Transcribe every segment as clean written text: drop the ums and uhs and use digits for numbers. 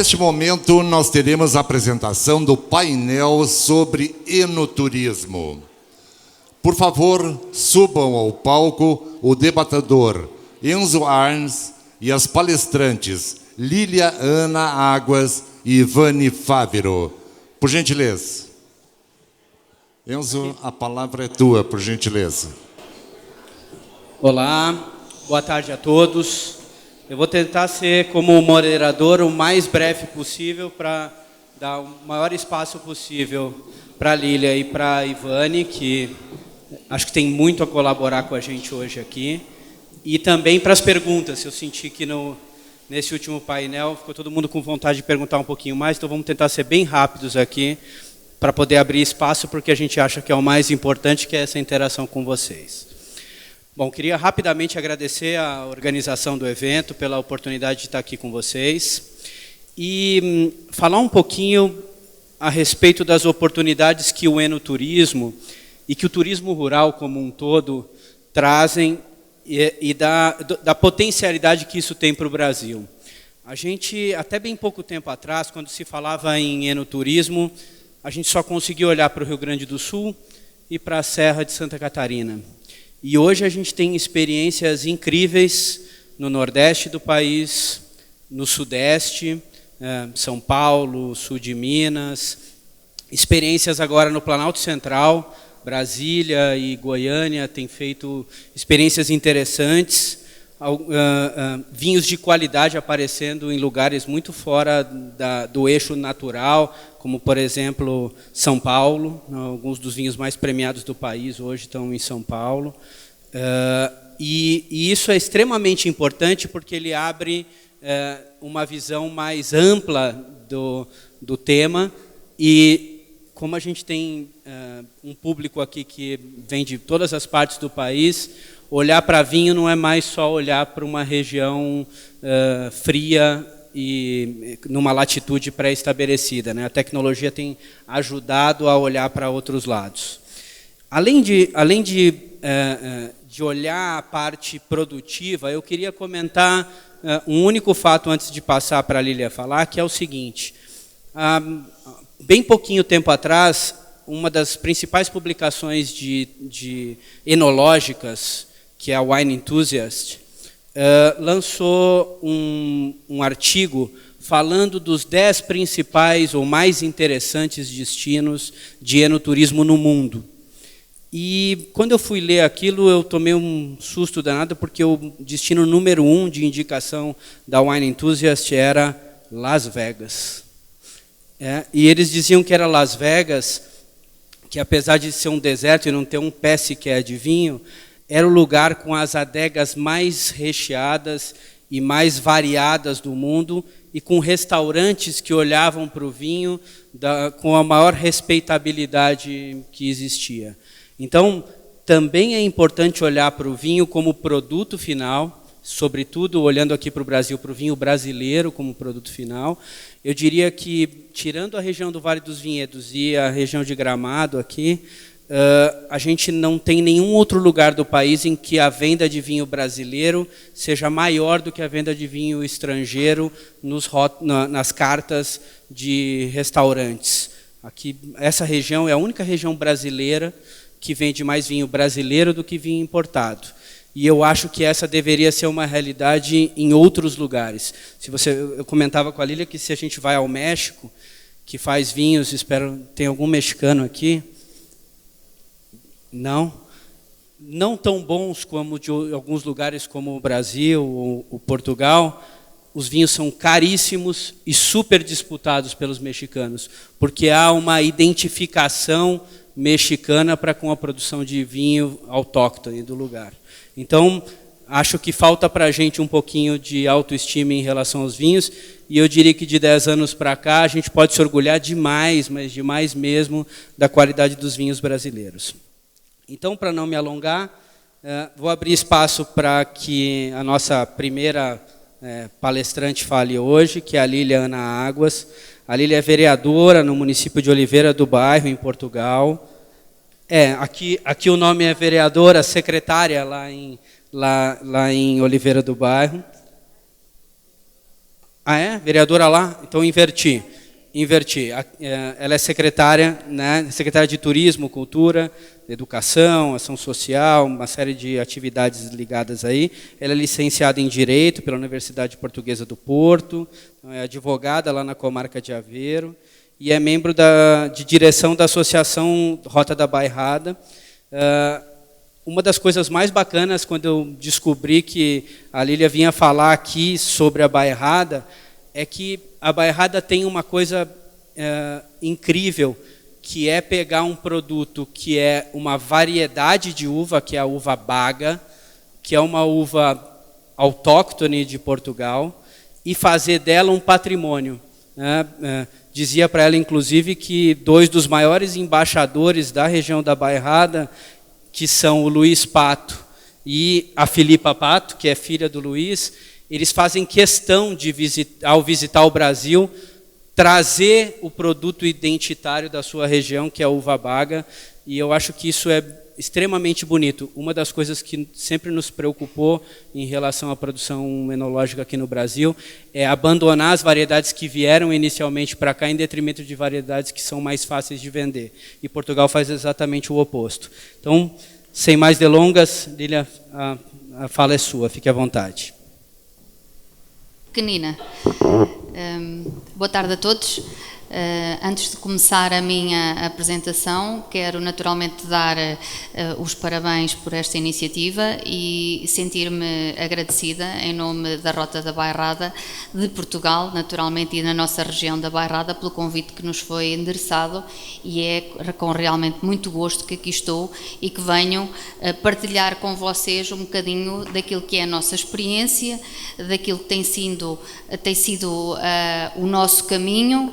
neste momento, nós teremos a apresentação do painel sobre enoturismo. Por favor, subam ao palco o debatedor Enzo Arns e as palestrantes Lília Ana Águas e Ivane Fávero. Por gentileza. Enzo, a palavra é tua, por gentileza. Olá, boa tarde a todos. Eu vou tentar ser, como moderador, o mais breve possível para dar o maior espaço possível para a Lília e para a Ivane, que acho que tem muito a colaborar com a gente hoje aqui. E também para as perguntas. Eu senti que nesse último painel ficou todo mundo com vontade de perguntar um pouquinho mais, então vamos tentar ser bem rápidos aqui para poder abrir espaço porque a gente acha que é o mais importante, que é essa interação com vocês. Bom, queria rapidamente agradecer a organização do evento pela oportunidade de estar aqui com vocês e falar um pouquinho a respeito das oportunidades que o enoturismo e que o turismo rural como um todo trazem e da potencialidade que isso tem para o Brasil. A gente, até bem pouco tempo atrás, quando se falava em enoturismo, a gente só conseguia olhar para o Rio Grande do Sul e para a Serra de Santa Catarina. E hoje a gente tem experiências incríveis no Nordeste do país, no Sudeste, São Paulo, Sul de Minas, experiências agora no Planalto Central, Brasília e Goiânia têm feito experiências interessantes, vinhos de qualidade aparecendo em lugares muito fora do eixo natural, como, por exemplo, São Paulo. Alguns dos vinhos mais premiados do país hoje estão em São Paulo. E isso é extremamente importante porque ele abre uma visão mais ampla do tema. E como a gente tem um público aqui que vem de todas as partes do país, olhar para vinho não é mais só olhar para uma região fria e numa latitude pré-estabelecida, né? A tecnologia tem ajudado a olhar para outros lados. Além de olhar a parte produtiva, eu queria comentar um único fato antes de passar para a Lília falar, que é o seguinte. Bem pouquinho tempo atrás, uma das principais publicações de enológicas, que é a Wine Enthusiast, lançou um artigo falando dos 10 principais ou mais interessantes destinos de enoturismo no mundo. E quando eu fui ler aquilo, eu tomei um susto danado, porque o destino número 1 de indicação da Wine Enthusiast era Las Vegas. E eles diziam que era Las Vegas, que apesar de ser um deserto e não ter um pé sequer de vinho, era o lugar com as adegas mais recheadas e mais variadas do mundo e com restaurantes que olhavam para o vinho com a maior respeitabilidade que existia. Então, também é importante olhar para o vinho como produto final, sobretudo olhando aqui para o Brasil, para o vinho brasileiro como produto final. Eu diria que, tirando a região do Vale dos Vinhedos e a região de Gramado aqui, a gente não tem nenhum outro lugar do país em que a venda de vinho brasileiro seja maior do que a venda de vinho estrangeiro nas cartas de restaurantes. Aqui, essa região é a única região brasileira que vende mais vinho brasileiro do que vinho importado. E eu acho que essa deveria ser uma realidade em outros lugares. Eu comentava com a Lília que se a gente vai ao México, que faz vinhos, espero tem algum mexicano aqui, não tão bons como de alguns lugares como o Brasil ou o Portugal, os vinhos são caríssimos e super disputados pelos mexicanos, porque há uma identificação mexicana com a produção de vinho autóctone do lugar. Então, acho que falta para a gente um pouquinho de autoestima em relação aos vinhos, e eu diria que de 10 anos para cá a gente pode se orgulhar demais, mas demais mesmo, da qualidade dos vinhos brasileiros. Então, para não me alongar, vou abrir espaço para que a nossa primeira palestrante fale hoje, que é a Lília Ana Águas. A Lília é vereadora no município de Oliveira do Bairro, em Portugal. Aqui o nome é vereadora, secretária lá em Oliveira do Bairro. Ah, é? Vereadora lá? Então inverti. Ela é secretária, né? Secretária de Turismo, Cultura, Educação, Ação Social, uma série de atividades ligadas aí. Ela é licenciada em Direito pela Universidade Portuguesa do Porto, é advogada lá na comarca de Aveiro e é membro de direção da Associação Rota da Bairrada. Uma das coisas mais bacanas, quando eu descobri que a Lília vinha falar aqui sobre a Bairrada, é que a Bairrada tem uma coisa incrível, que é pegar um produto que é uma variedade de uva, que é a uva baga, que é uma uva autóctone de Portugal, e fazer dela um patrimônio. Dizia para ela, inclusive, que 2 dos maiores embaixadores da região da Bairrada, que são o Luiz Pato e a Filipa Pato, que é filha do Luiz, eles fazem questão de, ao visitar o Brasil, trazer o produto identitário da sua região, que é a uva baga, e eu acho que isso é extremamente bonito. Uma das coisas que sempre nos preocupou em relação à produção enológica aqui no Brasil é abandonar as variedades que vieram inicialmente para cá em detrimento de variedades que são mais fáceis de vender. E Portugal faz exatamente o oposto. Então, sem mais delongas, Lília, a fala é sua, fique à vontade. Pequenina. Boa tarde a todos. Antes de começar a minha apresentação, quero naturalmente dar os parabéns por esta iniciativa e sentir-me agradecida em nome da Rota da Bairrada de Portugal, naturalmente, e na nossa região da Bairrada, pelo convite que nos foi endereçado, e é com realmente muito gosto que aqui estou e que venho partilhar com vocês um bocadinho daquilo que é a nossa experiência, daquilo que tem sido o nosso caminho,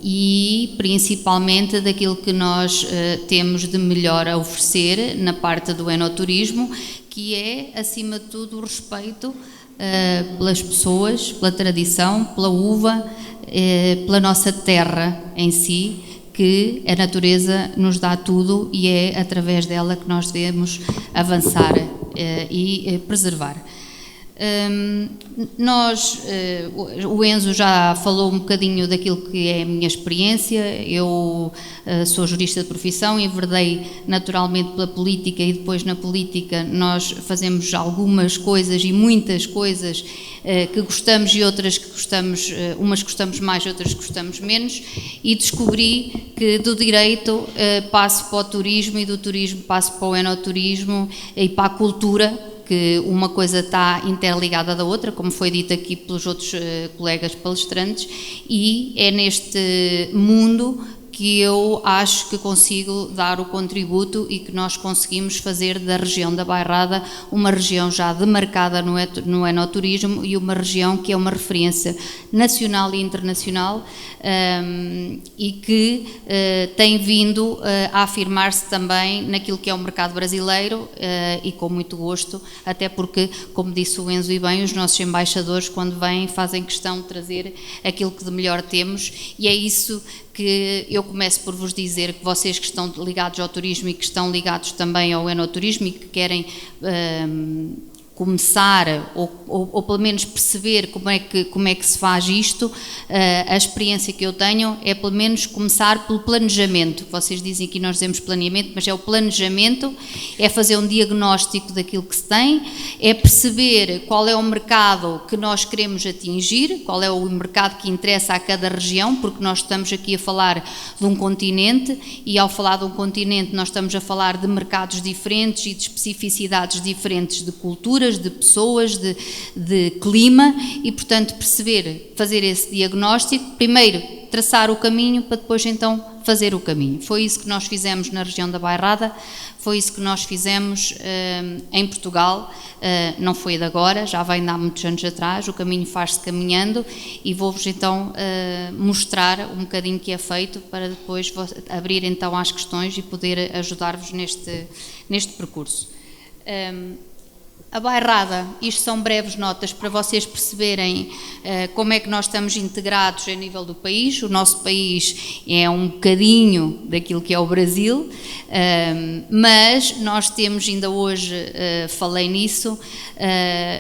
e principalmente daquilo que nós temos de melhor a oferecer na parte do enoturismo, que é, acima de tudo, o respeito pelas pessoas, pela tradição, pela uva, pela nossa terra em si, que a natureza nos dá tudo e é através dela que nós devemos avançar e preservar. O Enzo já falou um bocadinho daquilo que é a minha experiência. Eu sou jurista de profissão, enverdei naturalmente pela política e depois na política nós fazemos algumas coisas e muitas coisas que gostamos e outras que gostamos, umas gostamos mais, outras gostamos menos, e descobri que do direito passo para o turismo e do turismo passo para o enoturismo e para a cultura, que uma coisa está interligada da outra, como foi dito aqui pelos outros colegas palestrantes, e é neste mundo que eu acho que consigo dar o contributo e que nós conseguimos fazer da região da Bairrada uma região já demarcada no enoturismo e uma região que é uma referência nacional e internacional, e que tem vindo a afirmar-se também naquilo que é o mercado brasileiro, e com muito gosto, até porque, como disse o Enzo e bem, os nossos embaixadores, quando vêm, fazem questão de trazer aquilo que de melhor temos, e é isso que eu começo por vos dizer, que vocês que estão ligados ao turismo e que estão ligados também ao enoturismo e que querem começar ou pelo menos perceber como é que se faz isto, a experiência que eu tenho é pelo menos começar pelo planejamento. Vocês dizem que nós dizemos planeamento, mas é o planejamento, é fazer um diagnóstico daquilo que se tem, é perceber qual é o mercado que nós queremos atingir, qual é o mercado que interessa a cada região, porque nós estamos aqui a falar de um continente e ao falar de um continente nós estamos a falar de mercados diferentes e de especificidades diferentes de cultura, de pessoas, de clima, e portanto fazer esse diagnóstico, primeiro traçar o caminho para depois então fazer o caminho. Foi isso que nós fizemos na região da Bairrada, foi isso que nós fizemos em Portugal, não foi de agora, já vem de há muitos anos atrás, o caminho faz-se caminhando, e vou-vos então mostrar um bocadinho que é feito para depois abrir então às questões e poder ajudar-vos neste percurso. A Bairrada, isto são breves notas para vocês perceberem como é que nós estamos integrados a nível do país. O nosso país é um bocadinho daquilo que é o Brasil, mas nós temos, ainda hoje falei nisso,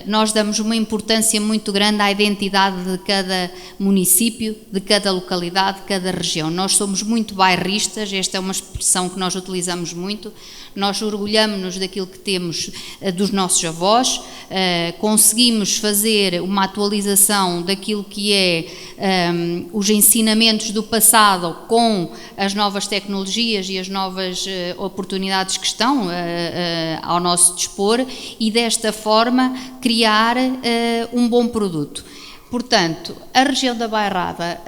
nós damos uma importância muito grande à identidade de cada município, de cada localidade, de cada região. Nós somos muito bairristas, esta é uma expressão que nós utilizamos muito. Nós orgulhamos-nos daquilo que temos dos nossos avós, conseguimos fazer uma atualização daquilo que é os ensinamentos do passado com as novas tecnologias e as novas oportunidades que estão ao nosso dispor e desta forma criar um bom produto. Portanto, a região da Bairrada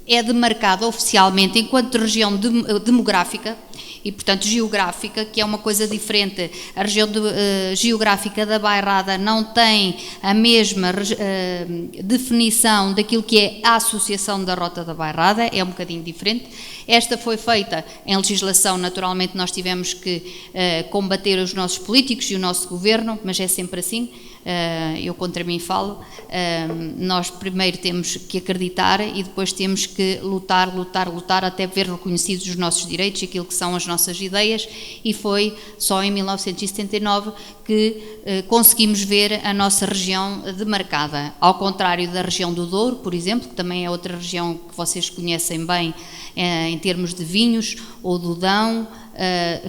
é demarcada oficialmente enquanto região demográfica e, portanto, geográfica, que é uma coisa diferente. A região geográfica da Bairrada não tem a mesma definição daquilo que é a associação da Rota da Bairrada, é um bocadinho diferente. Esta foi feita em legislação, naturalmente nós tivemos que combater os nossos políticos e o nosso governo, mas é sempre assim. Eu contra mim falo, nós primeiro temos que acreditar e depois temos que lutar até ver reconhecidos os nossos direitos e aquilo que são as nossas ideias, e foi só em 1979 que conseguimos ver a nossa região demarcada, ao contrário da região do Douro, por exemplo, que também é outra região que vocês conhecem bem em termos de vinhos, ou do Dão,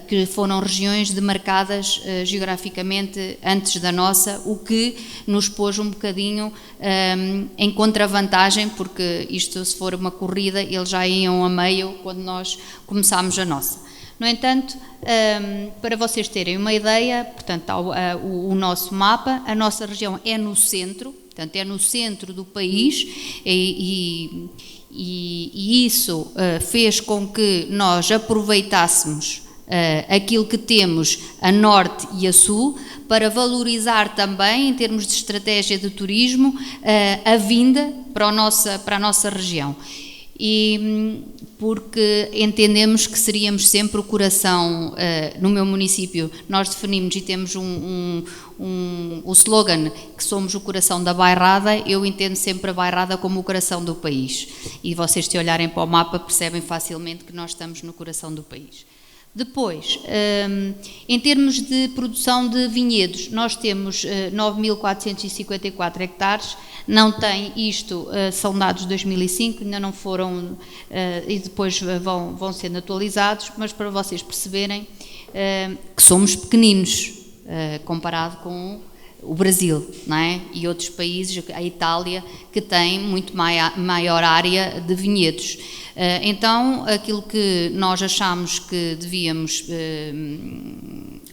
que foram regiões demarcadas geograficamente antes da nossa, o que nos pôs um bocadinho em contravantagem, porque isto, se for uma corrida, eles já iam a meio quando nós começámos a nossa. No entanto, para vocês terem uma ideia, portanto, o nosso mapa, a nossa região é no centro, portanto, é no centro do país, e isso fez com que nós aproveitássemos aquilo que temos a norte e a sul para valorizar também, em termos de estratégia de turismo, a vinda para a nossa região. E porque entendemos que seríamos sempre o coração, no meu município nós definimos e temos o slogan que somos o coração da Bairrada. Eu entendo sempre a Bairrada como o coração do país, e vocês, se olharem para o mapa, percebem facilmente que nós estamos no coração do país. Depois, em termos de produção de vinhedos, nós temos 9.454 hectares, não tem isto, são dados de 2005, ainda não foram, e depois vão sendo atualizados, mas para vocês perceberem que somos pequeninos, comparado com o Brasil, não é? E outros países, a Itália, que tem muito maior área de vinhedos. Então, aquilo que nós achámos que devíamos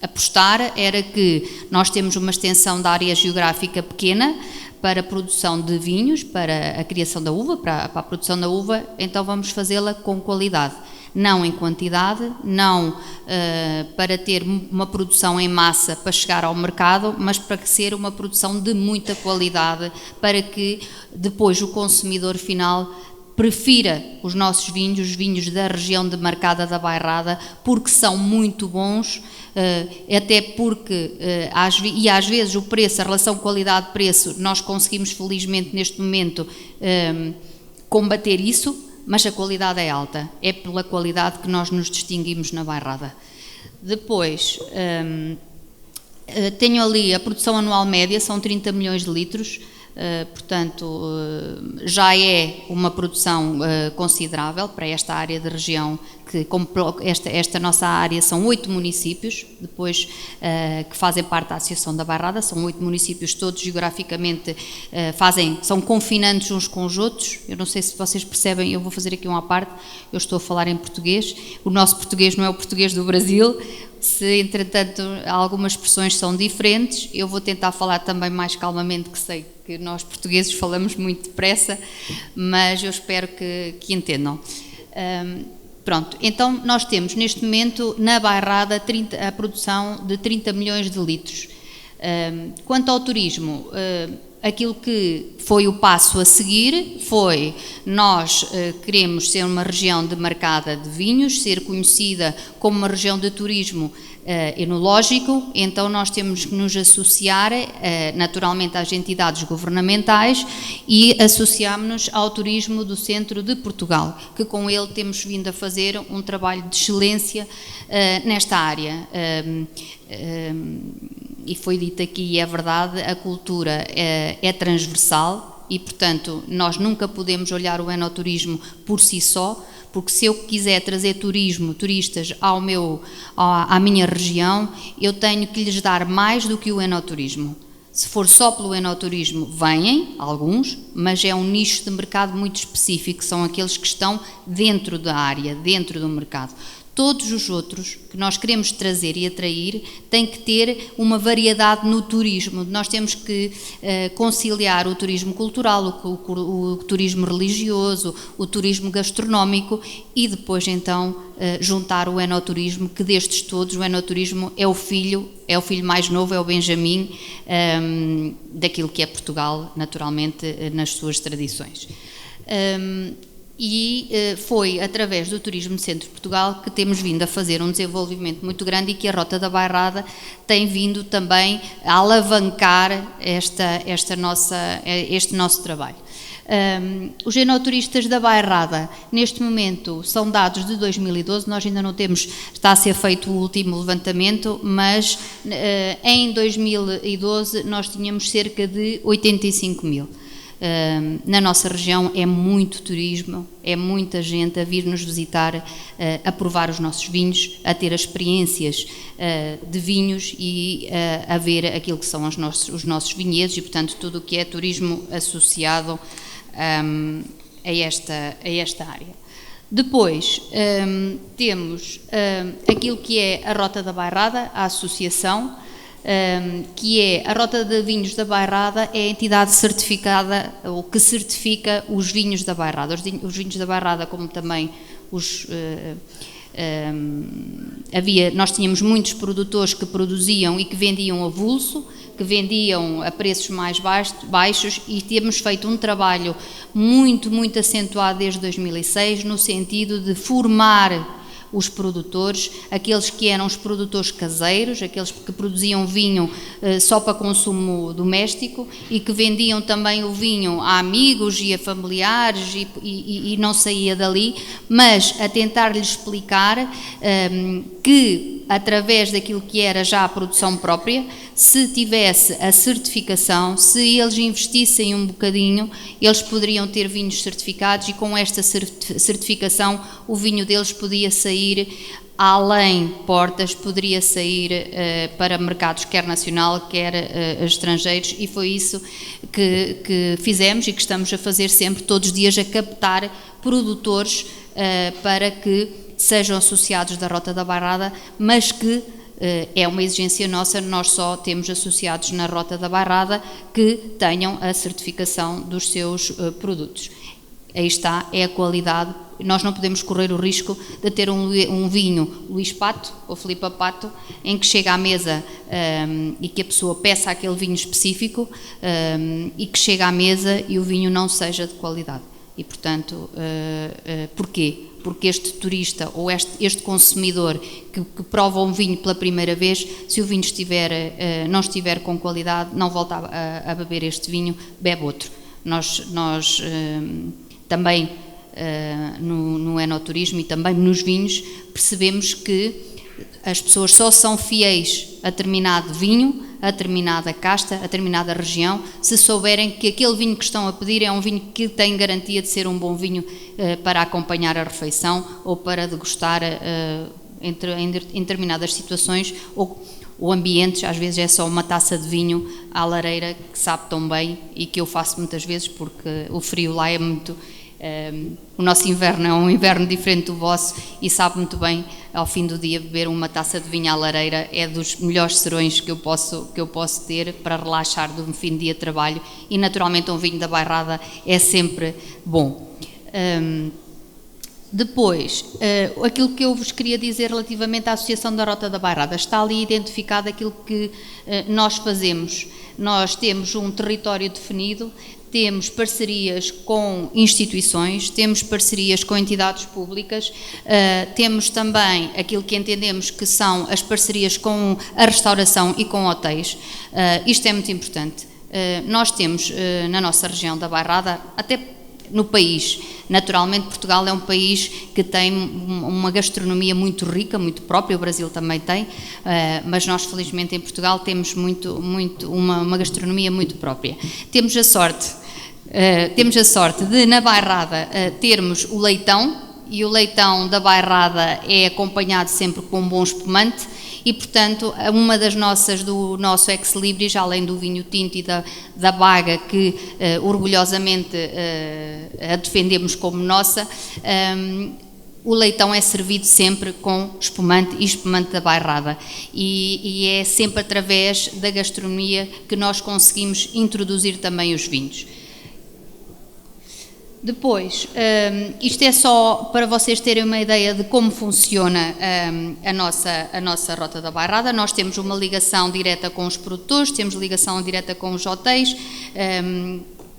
apostar era que nós temos uma extensão da área geográfica pequena para a produção de vinhos, para a criação da uva, para a produção da uva, então vamos fazê-la com qualidade. Não em quantidade, não para ter uma produção em massa para chegar ao mercado, mas para ser uma produção de muita qualidade, para que depois o consumidor final prefira os nossos vinhos, os vinhos da região demarcada da Bairrada, porque são muito bons, até porque, às vezes, o preço, a relação qualidade-preço, nós conseguimos felizmente neste momento combater isso, mas a qualidade é alta, é pela qualidade que nós nos distinguimos na Bairrada. Depois, tenho ali a produção anual média, são 30 milhões de litros, portanto, já é uma produção considerável para esta área de região, que esta nossa área são 8 municípios, depois que fazem parte da Associação da Bairrada, são 8 municípios, todos geograficamente são confinantes uns com os outros. Eu não sei se vocês percebem, eu vou fazer aqui uma parte, eu estou a falar em português, o nosso português não é o português do Brasil. Se, entretanto, algumas expressões são diferentes, eu vou tentar falar também mais calmamente, que sei que nós portugueses falamos muito depressa, mas eu espero que entendam. Pronto, então nós temos neste momento na Bairrada a produção de 30 milhões de litros. Quanto ao turismo, aquilo que foi o passo a seguir foi, nós queremos ser uma região demarcada de vinhos, ser conhecida como uma região de turismo enológico, então nós temos que nos associar naturalmente às entidades governamentais e associámos-nos ao turismo do centro de Portugal, que com ele temos vindo a fazer um trabalho de excelência nesta área. E foi dito aqui, e é verdade, a cultura é transversal e, portanto, nós nunca podemos olhar o enoturismo por si só, porque se eu quiser trazer turistas à minha região, eu tenho que lhes dar mais do que o enoturismo. Se for só pelo enoturismo, vêm alguns, mas é um nicho de mercado muito específico, são aqueles que estão dentro da área, dentro do mercado. Todos os outros que nós queremos trazer e atrair têm que ter uma variedade no turismo. Nós temos que conciliar o turismo cultural, o turismo religioso, o turismo gastronómico e depois então juntar o enoturismo, que destes todos o enoturismo é o filho mais novo, é o Benjamim daquilo que é Portugal, naturalmente, nas suas tradições. E foi através do Turismo do Centro de Portugal que temos vindo a fazer um desenvolvimento muito grande e que a Rota da Bairrada tem vindo também a alavancar este nosso trabalho. Os enoturistas da Bairrada, neste momento, são dados de 2012, nós ainda não temos, está a ser feito o último levantamento, mas em 2012 nós tínhamos cerca de 85 mil. Na nossa região é muito turismo, é muita gente a vir nos visitar, a provar os nossos vinhos, a ter experiências de vinhos e a ver aquilo que são os nossos vinhedos e, portanto, tudo o que é turismo associado a esta área. Depois temos aquilo que é a Rota da Bairrada, a associação, que é a Rota de Vinhos da Bairrada, é a entidade certificada, ou que certifica os vinhos da Bairrada. Os vinhos da Bairrada, como também nós tínhamos muitos produtores que produziam e que vendiam a vulso, que vendiam a preços mais baixos, e temos feito um trabalho muito, muito acentuado desde 2006, no sentido de formar os produtores, aqueles que eram os produtores caseiros, aqueles que produziam vinho só para consumo doméstico e que vendiam também o vinho a amigos e a familiares e não saía dali, mas a tentar-lhes explicar que através daquilo que era já a produção própria, se tivesse a certificação, se eles investissem um bocadinho, eles poderiam ter vinhos certificados e com esta certificação o vinho deles podia sair além portas, poderia sair para mercados quer nacional, quer estrangeiros, e foi isso que fizemos e que estamos a fazer sempre, todos os dias, a captar produtores para que sejam associados da Rota da Bairrada, mas que é uma exigência nossa, nós só temos associados na Rota da Bairrada que tenham a certificação dos seus produtos. Aí está, é a qualidade. Nós não podemos correr o risco de ter um vinho Luís Pato ou Filipe Pato, em que chega à mesa e que a pessoa peça aquele vinho específico e que chega à mesa e o vinho não seja de qualidade. E, portanto, porquê? Porque este turista ou este consumidor que prova um vinho pela primeira vez, se o vinho não estiver com qualidade, não volta a beber este vinho, bebe outro. Nós também no enoturismo e também nos vinhos percebemos que as pessoas só são fiéis a determinado vinho, a determinada casta, a determinada região, se souberem que aquele vinho que estão a pedir é um vinho que tem garantia de ser um bom vinho para acompanhar a refeição ou para degustar em determinadas situações ou ambientes. Às vezes é só uma taça de vinho à lareira que sabe tão bem e que eu faço muitas vezes porque o frio lá é muito... o nosso inverno é um inverno diferente do vosso e sabe muito bem, ao fim do dia, beber uma taça de vinho à lareira é dos melhores serões que eu posso ter para relaxar do fim de dia de trabalho, e naturalmente um vinho da Bairrada é sempre bom. Depois, aquilo que eu vos queria dizer relativamente à Associação da Rota da Bairrada, está ali identificado aquilo que nós fazemos. Nós temos um território definido, temos parcerias com instituições, temos parcerias com entidades públicas, temos também aquilo que entendemos que são as parcerias com a restauração e com hotéis. Isto é muito importante. Nós temos na nossa região da Bairrada, até no país, naturalmente Portugal é um país que tem uma gastronomia muito rica, muito própria, o Brasil também tem, mas nós felizmente em Portugal temos uma gastronomia muito própria. Temos a sorte de na Bairrada termos o leitão, e o leitão da Bairrada é acompanhado sempre com um bom espumante, e portanto uma das do nosso ex-libris, além do vinho tinto e da baga que orgulhosamente a defendemos como nossa, o leitão é servido sempre com espumante e espumante da Bairrada, e é sempre através da gastronomia que nós conseguimos introduzir também os vinhos. Depois, isto é só para vocês terem uma ideia de como funciona a nossa Rota da Bairrada. Nós temos uma ligação direta com os produtores, temos ligação direta com os hotéis,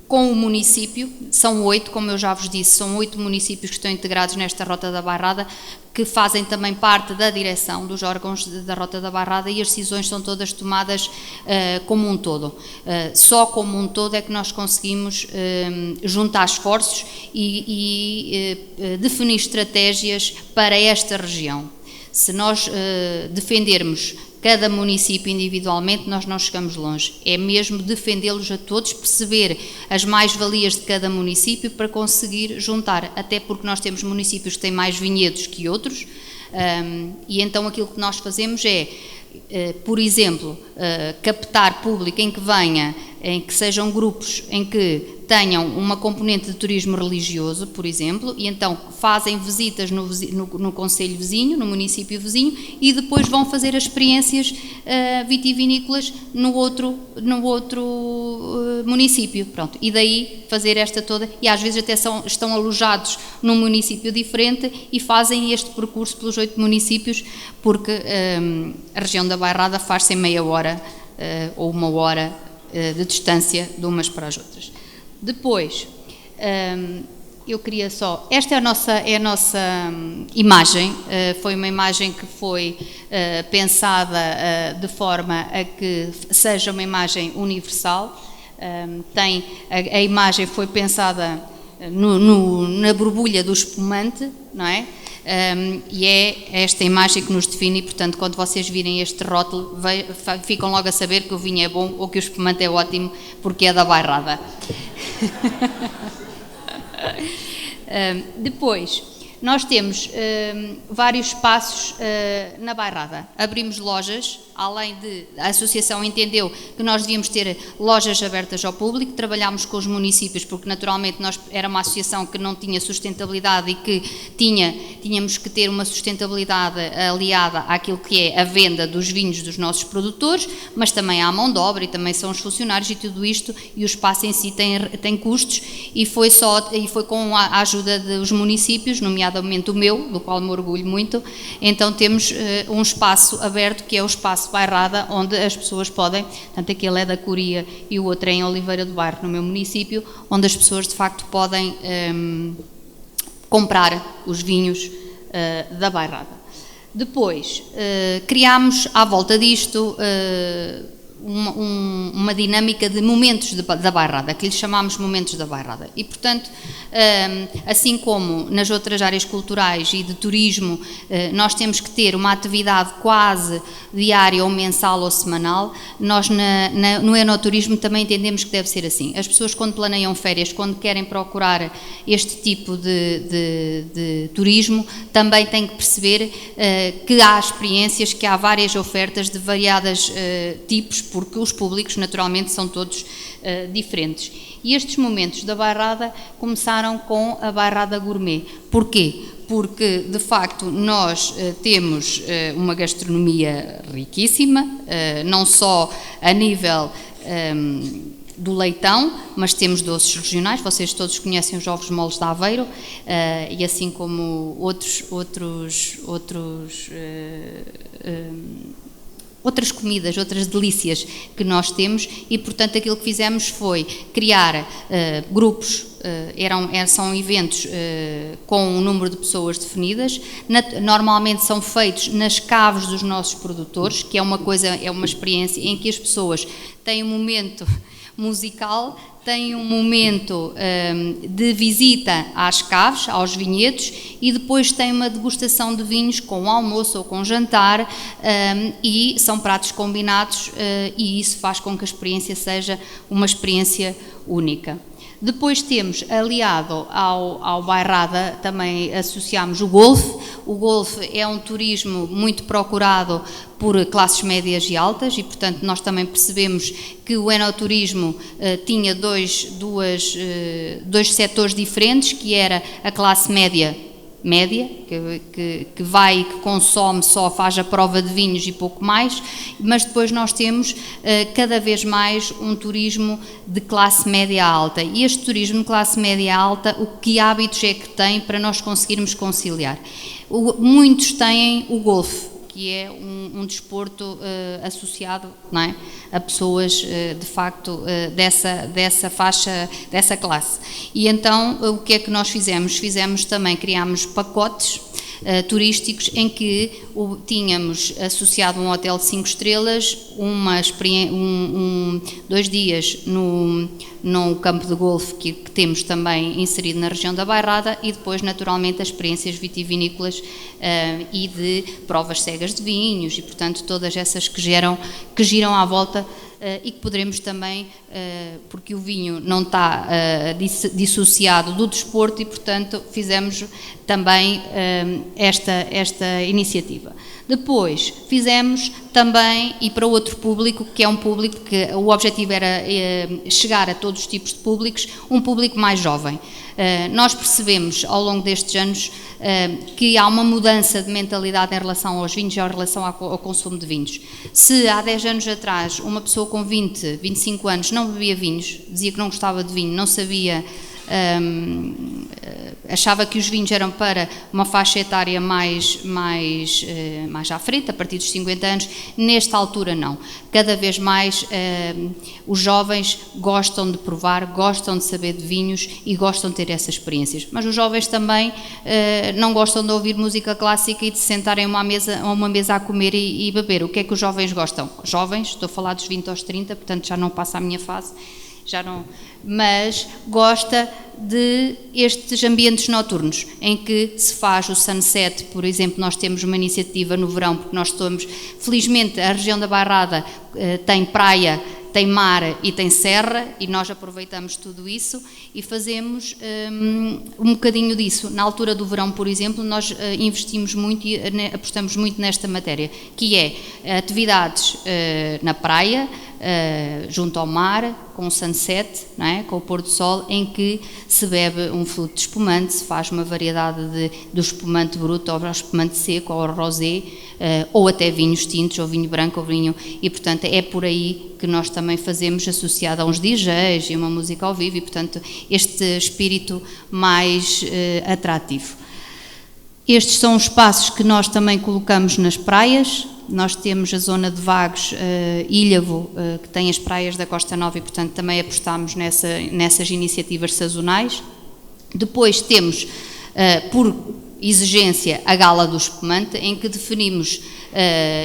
com o município. São 8, como eu já vos disse, são 8 municípios que estão integrados nesta Rota da Bairrada, que fazem também parte da direção dos órgãos da Rota da Bairrada, e as decisões são todas tomadas como um todo. Só como um todo é que nós conseguimos juntar esforços e definir estratégias para esta região. Se nós defendermos cada município individualmente, nós não chegamos longe. É mesmo defendê-los a todos, perceber as mais-valias de cada município para conseguir juntar, até porque nós temos municípios que têm mais vinhedos que outros, e então aquilo que nós fazemos é, por exemplo, captar público em que sejam grupos em que tenham uma componente de turismo religioso, por exemplo, e então fazem visitas no concelho vizinho, no município vizinho, e depois vão fazer as experiências vitivinícolas no outro município. Pronto. E daí fazer esta toda, e às vezes até estão alojados num município diferente e fazem este percurso pelos 8 municípios, porque a região da Bairrada faz-se em meia hora ou 1 hora de distância de umas para as outras. Depois, eu queria só... Esta é a nossa imagem, foi uma imagem que foi pensada de forma a que seja uma imagem universal. A imagem foi pensada na borbulha do espumante, não é? E é esta imagem que nos define, e portanto quando vocês virem este rótulo ficam logo a saber que o vinho é bom ou que o espumante é ótimo, porque é da Bairrada. Depois, nós temos vários espaços na Bairrada. Abrimos lojas, além de... A associação entendeu que nós devíamos ter lojas abertas ao público, trabalhámos com os municípios, porque naturalmente era uma associação que não tinha sustentabilidade e que tínhamos que ter uma sustentabilidade aliada àquilo que é a venda dos vinhos dos nossos produtores, mas também há mão de obra e também são os funcionários e tudo isto, e o espaço em si tem custos, e foi com a ajuda dos municípios, nomeadamente o meu, do qual me orgulho muito. Então temos um espaço aberto, que é o espaço Bairrada, onde as pessoas podem, tanto aquele é da Coria e o outro é em Oliveira do Bairro, no meu município, onde as pessoas de facto podem comprar os vinhos da Bairrada. Depois, criámos à volta disto uma dinâmica de momentos da Bairrada, que lhe chamámos momentos da Bairrada, e portanto, assim como nas outras áreas culturais e de turismo, nós temos que ter uma atividade quase diária ou mensal ou semanal. Nós no enoturismo também entendemos que deve ser assim. As pessoas, quando planeiam férias, quando querem procurar este tipo de turismo, também têm que perceber que há experiências, que há várias ofertas de variados tipos, porque os públicos naturalmente são todos diferentes. E estes momentos da Bairrada começaram com a Bairrada Gourmet. Porquê? Porque de facto nós temos uma gastronomia riquíssima, não só a nível do leitão, mas temos doces regionais. Vocês todos conhecem os ovos moles de Aveiro, e assim como outros outras comidas, outras delícias que nós temos e, portanto, aquilo que fizemos foi criar grupos, são eventos com um número de pessoas definidas, normalmente são feitos nas caves dos nossos produtores, que é uma experiência em que as pessoas têm um momento musical, tem um momento de visita às caves, aos vinhedos, e depois tem uma degustação de vinhos com almoço ou com jantar, e são pratos combinados, e isso faz com que a experiência seja uma experiência única. Depois temos, aliado ao Bairrada, também associamos o golfe. O golfe é um turismo muito procurado por classes médias e altas e, portanto, nós também percebemos que o enoturismo tinha dois setores diferentes, que era a classe média, que vai e que consome, só faz a prova de vinhos e pouco mais, mas depois nós temos cada vez mais um turismo de classe média alta, e este turismo de classe média alta, que hábitos é que tem para nós conseguirmos conciliar? Muitos têm o golfe, que é um desporto associado, não é, a pessoas de facto dessa faixa, dessa classe. E então o que é que nós fizemos? Criámos pacotes turísticos em que tínhamos associado um hotel de 5 estrelas, 2 dias num campo de golfe que temos também inserido na região da Bairrada, e depois naturalmente as experiências vitivinícolas e de provas cegas de vinhos e, portanto, todas essas que giram à volta e que poderemos também, porque o vinho não está dissociado do desporto, e, portanto, fizemos também esta iniciativa. Depois fizemos também, e para outro público, que é um público que o objetivo era chegar a todos os tipos de públicos, um público mais jovem. Nós percebemos ao longo destes anos que há uma mudança de mentalidade em relação aos vinhos e em relação ao consumo de vinhos. Se há 10 anos atrás uma pessoa com 20, 25 anos não bebia vinhos, dizia que não gostava de vinho, não sabia, achava que os vinhos eram para uma faixa etária mais à frente, a partir dos 50 anos, nesta altura não. Cada vez mais os jovens gostam de provar, gostam de saber de vinhos e gostam de ter essas experiências. Mas os jovens também não gostam de ouvir música clássica e de se sentarem a uma mesa a comer e beber. O que é que os jovens gostam? Jovens, estou a falar dos 20 aos 30, portanto já não passa a minha fase, mas gosta de estes ambientes noturnos, em que se faz o sunset. Por exemplo, nós temos uma iniciativa no verão, porque nós estamos, felizmente, a região da Bairrada tem praia, tem mar e tem serra, e nós aproveitamos tudo isso e fazemos um bocadinho disso. Na altura do verão, por exemplo, nós investimos muito e apostamos muito nesta matéria, que é atividades na praia, junto ao mar, com o sunset, não é? Com o pôr do sol, em que se bebe um fluto de espumante, se faz uma variedade do espumante bruto ao espumante seco, ao rosé, ou até vinhos tintos, ou vinho branco, ou vinho, e portanto é por aí que nós também fazemos, associado a uns DJs e uma música ao vivo, e portanto este espírito mais atrativo. Estes são os espaços que nós também colocamos nas praias. Nós temos a zona de Vagos, Ilhavo, que tem as praias da Costa Nova, e portanto também apostamos nessas iniciativas sazonais. Depois temos, por exigência, a Gala do Espumante, em que definimos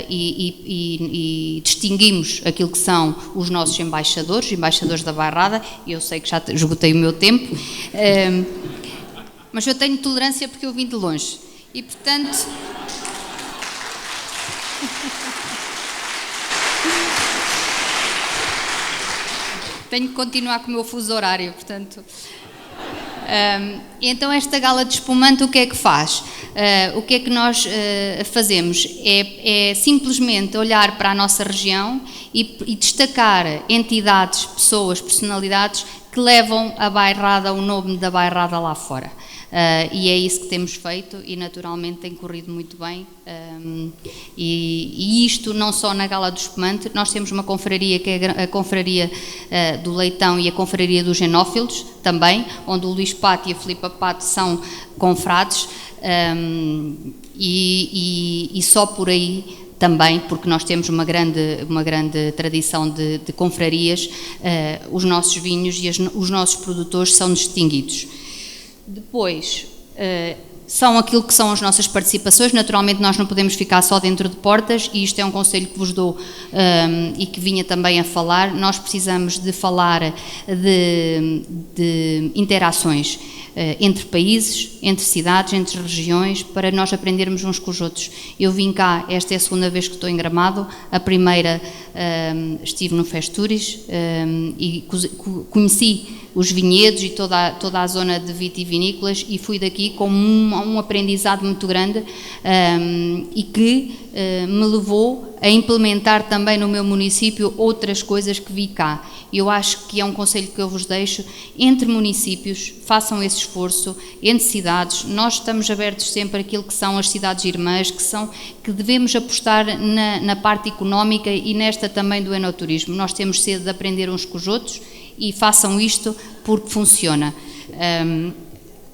e distinguimos aquilo que são os nossos embaixadores da Bairrada. Eu sei que já esgotei o meu tempo, mas eu tenho tolerância porque eu vim de longe e, portanto... tenho que continuar com o meu fuso horário, portanto... Então esta gala de espumante o que é que faz? O que é que nós fazemos? É simplesmente olhar para a nossa região e destacar entidades, pessoas, personalidades que levam a Bairrada, o nome da Bairrada lá fora. E é isso que temos feito e naturalmente tem corrido muito bem, e isto não só na Gala do Espumante. Nós temos uma confraria que é a confraria do Leitão e a confraria dos Genófilos também, onde o Luís Pato e a Filipa Pato são confrades, e só por aí também, porque nós temos uma grande tradição de confrarias, os nossos vinhos e os nossos produtores são distinguidos. Depois, são aquilo que são as nossas participações. Naturalmente nós não podemos ficar só dentro de portas, e isto é um conselho que vos dou e que vinha também a falar. Nós precisamos de falar de interações entre países, entre cidades, entre regiões, para nós aprendermos uns com os outros. Eu vim cá, esta é a segunda vez que estou em Gramado, a primeira estive no Festuris e conheci os vinhedos e toda a zona de vitivinícolas, e fui daqui com um aprendizado muito grande e que me levou a implementar também no meu município outras coisas que vi cá. Eu acho que é um conselho que eu vos deixo: entre municípios, façam esse esforço, entre cidades. Nós estamos abertos sempre àquilo que são as cidades irmãs, que devemos apostar na parte económica e nesta também do enoturismo. Nós temos sede de aprender uns com os outros, e façam isto porque funciona.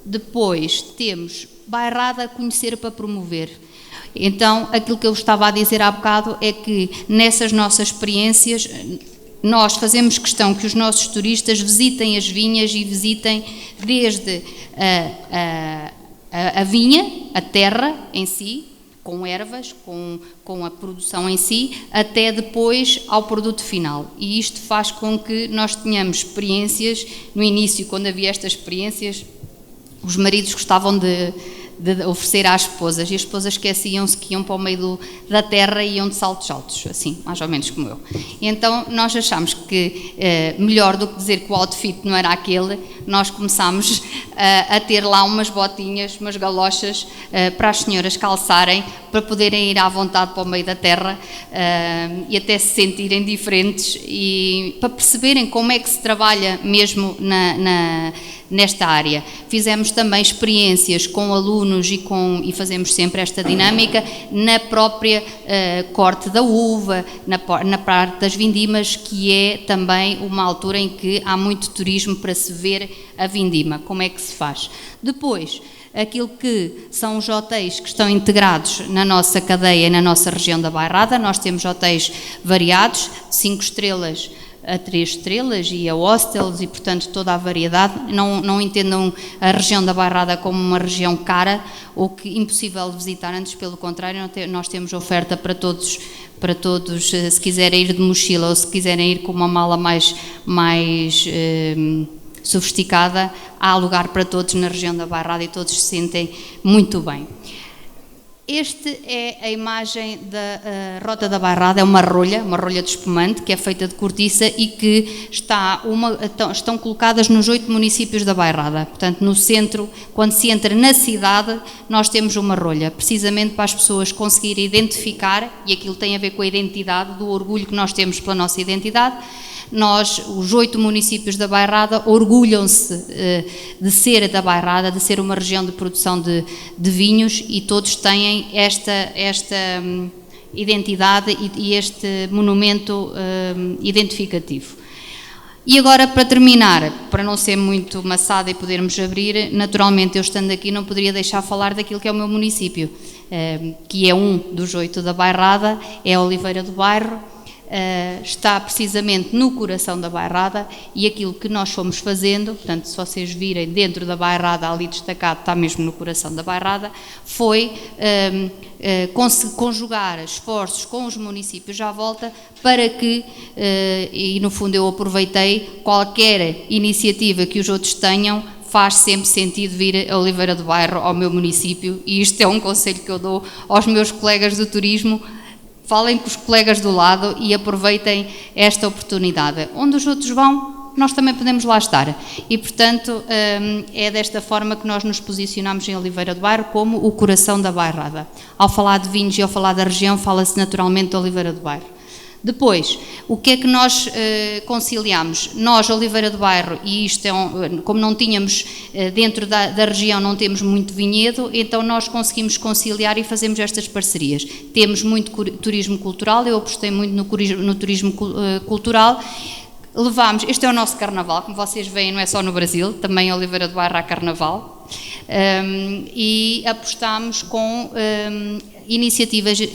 Depois temos bairrada, conhecer para promover. Então, aquilo que eu estava a dizer há bocado é que nessas nossas experiências nós fazemos questão que os nossos turistas visitem as vinhas, e visitem desde a vinha, a terra em si, com ervas, com a produção em si, até depois ao produto final. E isto faz com que nós tenhamos experiências. No início, quando havia estas experiências, os maridos gostavam de oferecer às esposas, e as esposas esqueciam-se que iam para o meio da terra e iam de saltos altos, assim, mais ou menos como eu. E então nós achámos que melhor do que dizer que o outfit não era aquele, nós começámos a ter lá umas botinhas, umas galochas para as senhoras calçarem, para poderem ir à vontade para o meio da terra e até se sentirem diferentes, e para perceberem como é que se trabalha mesmo nesta área. Fizemos também experiências com alunos e fazemos sempre esta dinâmica na própria corte da uva, na parte das vindimas, que é também uma altura em que há muito turismo para se ver a vindima, como é que se faz. Depois, aquilo que são os hotéis que estão integrados na nossa cadeia e na nossa região da Bairrada. Nós temos hotéis variados, 5 estrelas a 3 estrelas e a hostels, e portanto toda a variedade. Não entendam a região da Bairrada como uma região cara ou que impossível de visitar, antes pelo contrário, nós temos oferta para todos, se quiserem ir de mochila ou se quiserem ir com uma mala mais sofisticada, há lugar para todos na região da Bairrada e todos se sentem muito bem. Esta é a imagem da Rota da Bairrada, é uma rolha de espumante que é feita de cortiça e que estão colocadas nos 8 municípios da Bairrada. Portanto, no centro, quando se entra na cidade, nós temos uma rolha, precisamente para as pessoas conseguirem identificar, e aquilo tem a ver com a identidade, do orgulho que nós temos pela nossa identidade. Nós, os 8 municípios da Bairrada, orgulham-se de ser da Bairrada, de ser uma região de produção de vinhos, e todos têm esta identidade e este monumento identificativo. E agora, para terminar, para não ser muito maçada e podermos abrir, naturalmente eu estando aqui não poderia deixar de falar daquilo que é o meu município, que é um dos 8 da Bairrada, é Oliveira do Bairro. Está precisamente no coração da Bairrada, e aquilo que nós fomos fazendo, portanto, se vocês virem dentro da Bairrada, ali destacado, está mesmo no coração da Bairrada, foi conjugar esforços com os municípios à volta para que, e no fundo eu aproveitei, qualquer iniciativa que os outros tenham, faz sempre sentido vir a Oliveira do Bairro, ao meu município, e isto é um conselho que eu dou aos meus colegas do turismo. Falem com os colegas do lado e aproveitem esta oportunidade. Onde os outros vão, nós também podemos lá estar. E, portanto, é desta forma que nós nos posicionamos em Oliveira do Bairro como o coração da Bairrada. Ao falar de vinhos e ao falar da região, fala-se naturalmente de Oliveira do Bairro. Depois, o que é que nós conciliamos? Nós, Oliveira do Bairro, e isto é como não tínhamos dentro da região, não temos muito vinhedo, então nós conseguimos conciliar e fazemos estas parcerias. Temos muito turismo cultural, eu apostei muito no turismo cultural. Levamos, este é o nosso carnaval, como vocês veem, não é só no Brasil, também em Oliveira do Bairro há carnaval, e apostámos com iniciativas de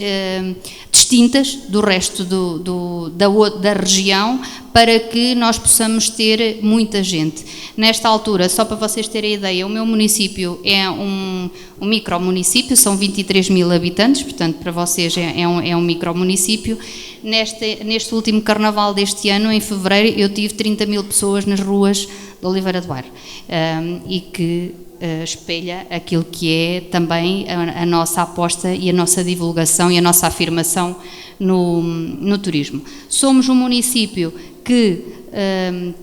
distintas do resto da região, para que nós possamos ter muita gente. Nesta altura, só para vocês terem ideia, o meu município é um micromunicípio, são 23 mil habitantes, portanto para vocês é um micromunicípio. Neste último carnaval deste ano, em fevereiro, eu tive 30 mil pessoas nas ruas de Oliveira do Bairro, e que espelha aquilo que é também a nossa aposta e a nossa divulgação e a nossa afirmação no turismo. Somos um município que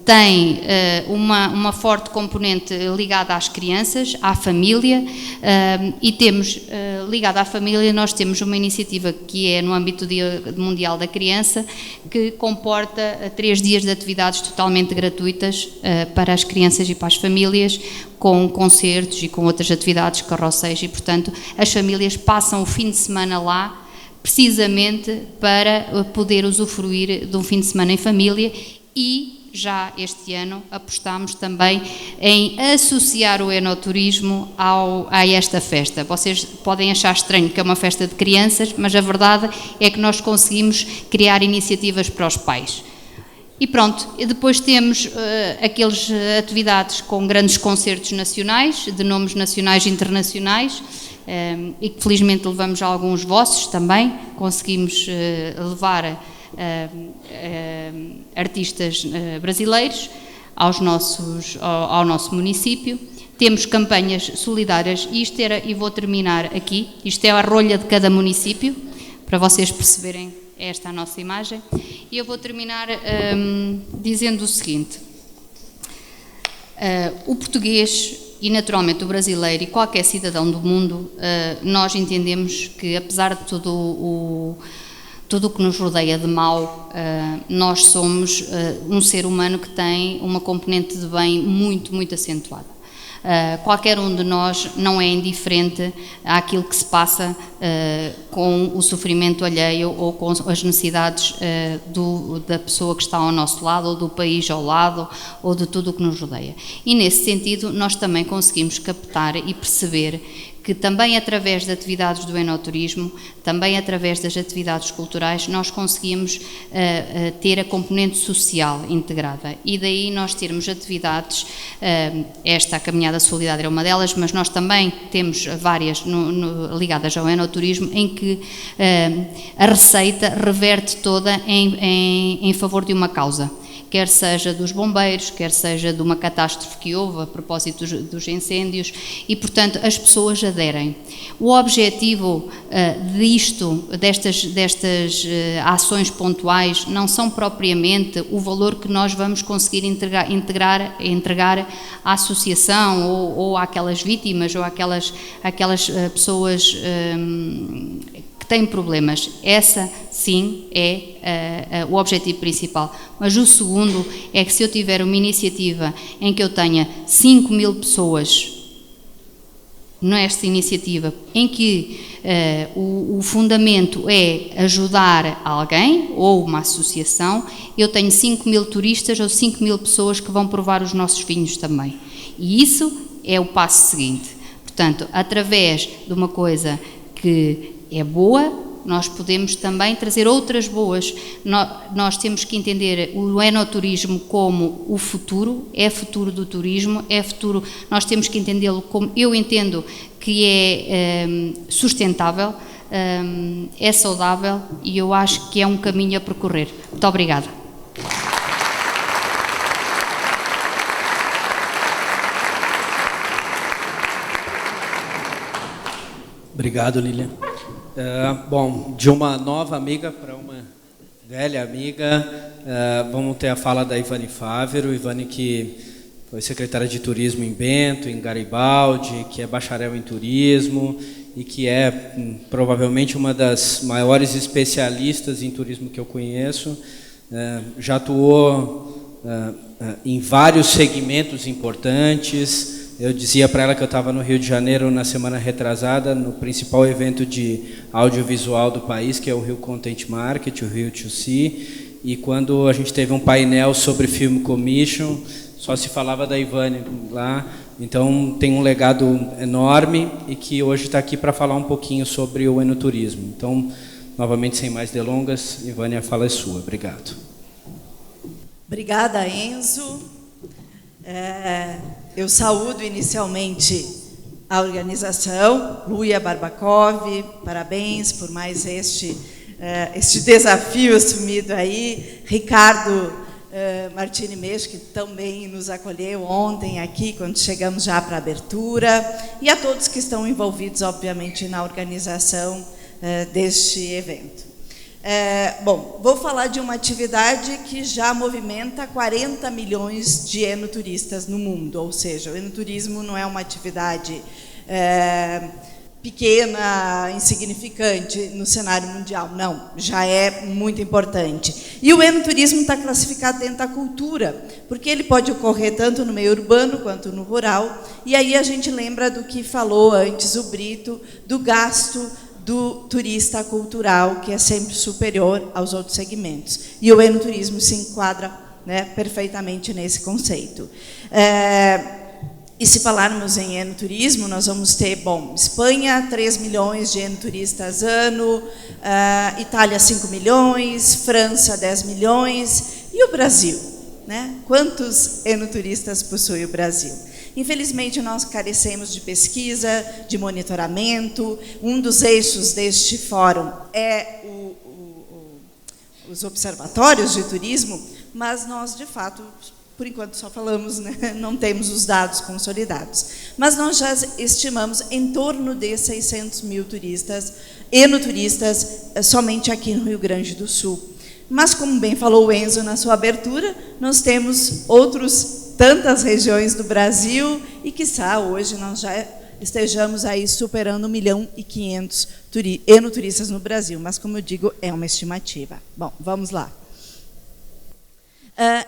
tem uma forte componente ligada às crianças, à família, e temos, ligada à família, nós temos uma iniciativa que é no âmbito do Dia Mundial da Criança, que comporta 3 dias de atividades totalmente gratuitas para as crianças e para as famílias, com concertos e com outras atividades, carroceiros, e portanto as famílias passam o fim de semana lá, precisamente para poder usufruir de um fim de semana em família. E já este ano apostámos também em associar o enoturismo a esta festa. Vocês podem achar estranho que é uma festa de crianças, mas a verdade é que nós conseguimos criar iniciativas para os pais. E pronto, e depois temos aquelas atividades com grandes concertos nacionais, de nomes nacionais e internacionais, e que felizmente levamos alguns vossos também, conseguimos levar artistas brasileiros ao nosso município. Temos campanhas solidárias, e vou terminar aqui, isto é a rolha de cada município, para vocês perceberem esta a nossa imagem, e eu vou terminar dizendo o seguinte: o português e naturalmente o brasileiro e qualquer cidadão do mundo, nós entendemos que apesar de tudo o que nos rodeia de mal, nós somos um ser humano que tem uma componente de bem muito, muito acentuada. Qualquer um de nós não é indiferente àquilo que se passa com o sofrimento alheio ou com as necessidades da pessoa que está ao nosso lado, ou do país ao lado, ou de tudo o que nos rodeia. E nesse sentido nós também conseguimos captar e perceber que também através de atividades do enoturismo, também através das atividades culturais, nós conseguimos ter a componente social integrada, e daí nós termos atividades, esta caminhada solidária é uma delas, mas nós também temos várias ligadas ao enoturismo, em que a receita reverte toda em favor de uma causa, quer seja dos bombeiros, quer seja de uma catástrofe que houve a propósito dos incêndios, e portanto as pessoas aderem. O objetivo destas ações pontuais não são propriamente o valor que nós vamos conseguir entregar à associação ou àquelas vítimas ou àquelas pessoas que têm problemas. Essa sim é o objetivo principal, mas o segundo é que se eu tiver uma iniciativa em que eu tenha 5 mil pessoas nesta iniciativa, em que o fundamento é ajudar alguém ou uma associação, eu tenho 5 mil turistas ou 5 mil pessoas que vão provar os nossos vinhos também, e isso é o passo seguinte. Portanto, através de uma coisa que é boa, nós podemos também trazer outras boas. Nós temos que entender o enoturismo como o futuro, é futuro do turismo, é futuro, nós temos que entendê-lo como eu entendo que é sustentável, é saudável, e eu acho que é um caminho a percorrer. Muito obrigada. Obrigado, Lilian. Bom, de uma nova amiga para uma velha amiga, vamos ter a fala da Ivane Fávero. Ivane, que foi secretária de turismo em Bento, em Garibaldi, que é bacharel em turismo e que é provavelmente uma das maiores especialistas em turismo que eu conheço. Já atuou em vários segmentos importantes. Eu dizia para ela que eu estava no Rio de Janeiro na semana retrasada, no principal evento de audiovisual do país, que é o Rio Content Market, o Rio 2C, e quando a gente teve um painel sobre Film Commission, só se falava da Ivane lá. Então tem um legado enorme e que hoje está aqui para falar um pouquinho sobre o enoturismo. Então, Novamente, sem mais delongas, Ivânia, a fala é sua. Obrigado. Obrigada, Enzo. Eu saúdo inicialmente a organização, Luia Barbakov, parabéns por mais este desafio assumido aí. Ricardo Martini Meixo, que também nos acolheu ontem aqui, quando chegamos já para a abertura, e a todos que estão envolvidos, obviamente, na organização deste evento. Bom, vou falar de uma atividade que já movimenta 40 milhões de enoturistas no mundo, ou seja, o enoturismo não é uma atividade pequena, insignificante no cenário mundial, não, já é muito importante. E o enoturismo está classificado dentro da cultura, porque ele pode ocorrer tanto no meio urbano quanto no rural, e aí a gente lembra do que falou antes o Brito, do gasto do turista cultural, que é sempre superior aos outros segmentos. E o enoturismo se enquadra, né, perfeitamente nesse conceito. E se falarmos em enoturismo, nós vamos ter, bom, Espanha, 3 milhões de enoturistas ano, Itália, 5 milhões, França, 10 milhões, e o Brasil, né? Quantos enoturistas possui o Brasil? Infelizmente, nós carecemos de pesquisa, de monitoramento. Um dos eixos deste fórum é os observatórios de turismo, mas nós, de fato, por enquanto só falamos, né? Não temos os dados consolidados. Mas nós já estimamos em torno de 600 mil turistas, enoturistas, somente aqui no Rio Grande do Sul. Mas, como bem falou o Enzo na sua abertura, nós temos tantas regiões do Brasil e, quiçá, hoje nós já estejamos aí superando 1.500.000 enoturistas no Brasil. Mas, como eu digo, é uma estimativa. Bom, vamos lá.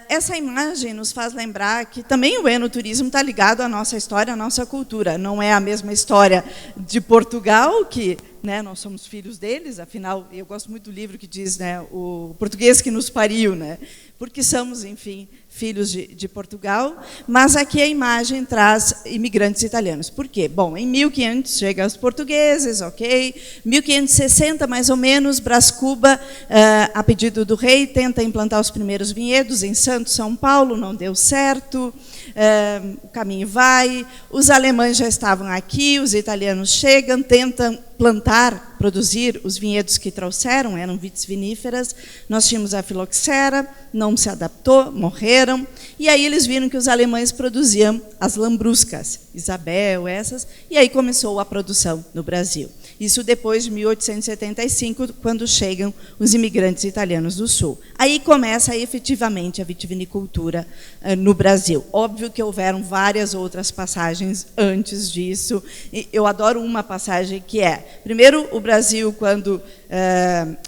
Essa imagem nos faz lembrar que também o enoturismo está ligado à nossa história, à nossa cultura. Não é a mesma história de Portugal, que, né, nós somos filhos deles, afinal, eu gosto muito do livro que diz, né, o português que nos pariu, né, porque somos, enfim, filhos de Portugal, mas aqui a imagem traz imigrantes italianos. Por quê? Bom, em 1500 chegam os portugueses, ok? 1560, mais ou menos, Brás Cuba, a pedido do rei, tenta implantar os primeiros vinhedos em Santos, São Paulo, não deu certo, o caminho vai, os alemães já estavam aqui, os italianos chegam, tentam plantar, produzir os vinhedos que trouxeram, eram vites viníferas, nós tínhamos a filoxera, não se adaptou, morreram, e aí eles viram que os alemães produziam as lambruscas, Isabel, essas, e aí começou a produção no Brasil. Isso depois de 1875, quando chegam os imigrantes italianos do Sul. Aí começa efetivamente a vitivinicultura no Brasil. Óbvio que houveram várias outras passagens antes disso. Eu adoro uma passagem que é, primeiro, o Brasil, quando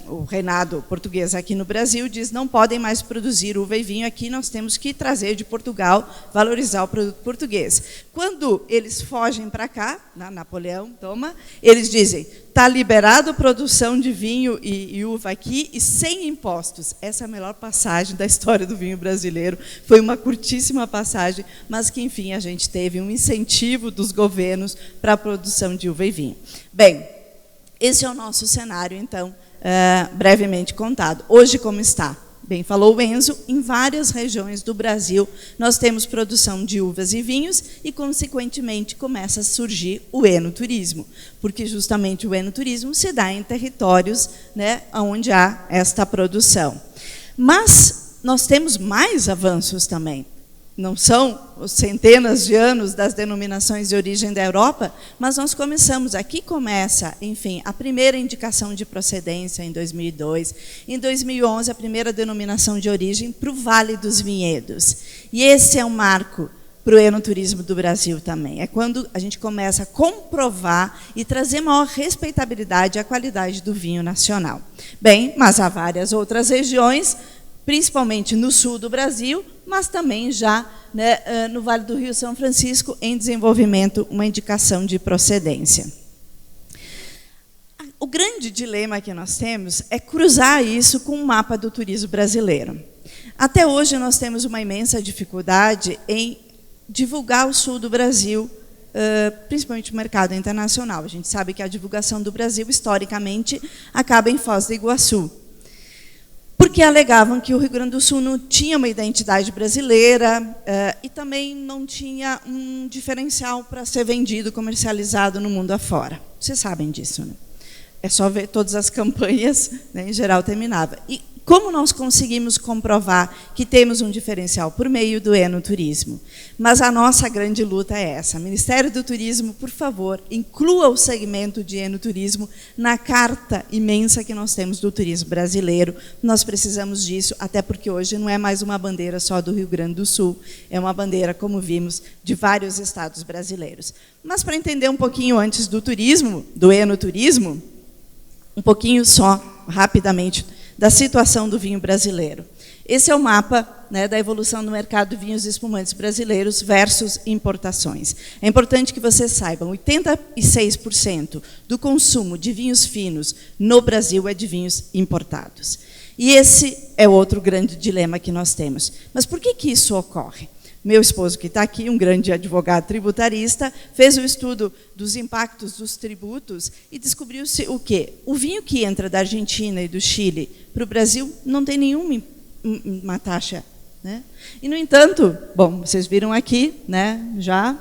o reinado português aqui no Brasil diz não podem mais produzir uva e vinho aqui, nós temos que trazer de Portugal, valorizar o produto português. Quando eles fogem para cá, Napoleão toma, eles dizem, está liberado a produção de vinho e uva aqui e sem impostos. Essa é a melhor passagem da história do vinho brasileiro. Foi uma curtíssima passagem, mas que, enfim, a gente teve um incentivo dos governos para a produção de uva e vinho. Bem, esse é o nosso cenário, então, brevemente contado. Hoje, como está? Bem, falou o Enzo, em várias regiões do Brasil nós temos produção de uvas e vinhos e, consequentemente, começa a surgir o enoturismo, porque justamente o enoturismo se dá em territórios, né, onde há esta produção. Mas nós temos mais avanços também. Não são centenas de anos das denominações de origem da Europa, mas nós começamos, aqui começa, enfim, a primeira indicação de procedência em 2002, em 2011 a primeira denominação de origem para o Vale dos Vinhedos. E esse é um marco para o enoturismo do Brasil também. É quando a gente começa a comprovar e trazer maior respeitabilidade à qualidade do vinho nacional. Bem, mas há várias outras regiões, principalmente no sul do Brasil, mas também já, né, no Vale do Rio São Francisco, em desenvolvimento, uma indicação de procedência. O grande dilema que nós temos é cruzar isso com o mapa do turismo brasileiro. Até hoje, nós temos uma imensa dificuldade em divulgar o sul do Brasil principalmente o mercado internacional. A gente sabe que a divulgação do Brasil, historicamente, acaba em Foz do Iguaçu, porque alegavam que o Rio Grande do Sul não tinha uma identidade brasileira e também não tinha um diferencial para ser vendido, comercializado no mundo afora. Vocês sabem disso, né? É só ver todas as campanhas, né, em geral terminava. E como nós conseguimos comprovar que temos um diferencial? Por meio do enoturismo. Mas a nossa grande luta é essa. Ministério do Turismo, por favor, inclua o segmento de enoturismo na carta imensa que nós temos do turismo brasileiro. Nós precisamos disso, até porque hoje não é mais uma bandeira só do Rio Grande do Sul, é uma bandeira, como vimos, de vários estados brasileiros. Mas, para entender um pouquinho antes do turismo, do enoturismo, um pouquinho só, rapidamente, da situação do vinho brasileiro. Esse é o mapa, né, da evolução do mercado de vinhos e espumantes brasileiros versus importações. É importante que vocês saibam, 86% do consumo de vinhos finos no Brasil é de vinhos importados. E esse é outro grande dilema que nós temos. Mas por que isso ocorre? Meu esposo, que está aqui, um grande advogado tributarista, fez o estudo dos impactos dos tributos e descobriu-se o quê? O vinho que entra da Argentina e do Chile para o Brasil não tem nenhuma taxa, né? E, no entanto, bom, vocês viram aqui, né, já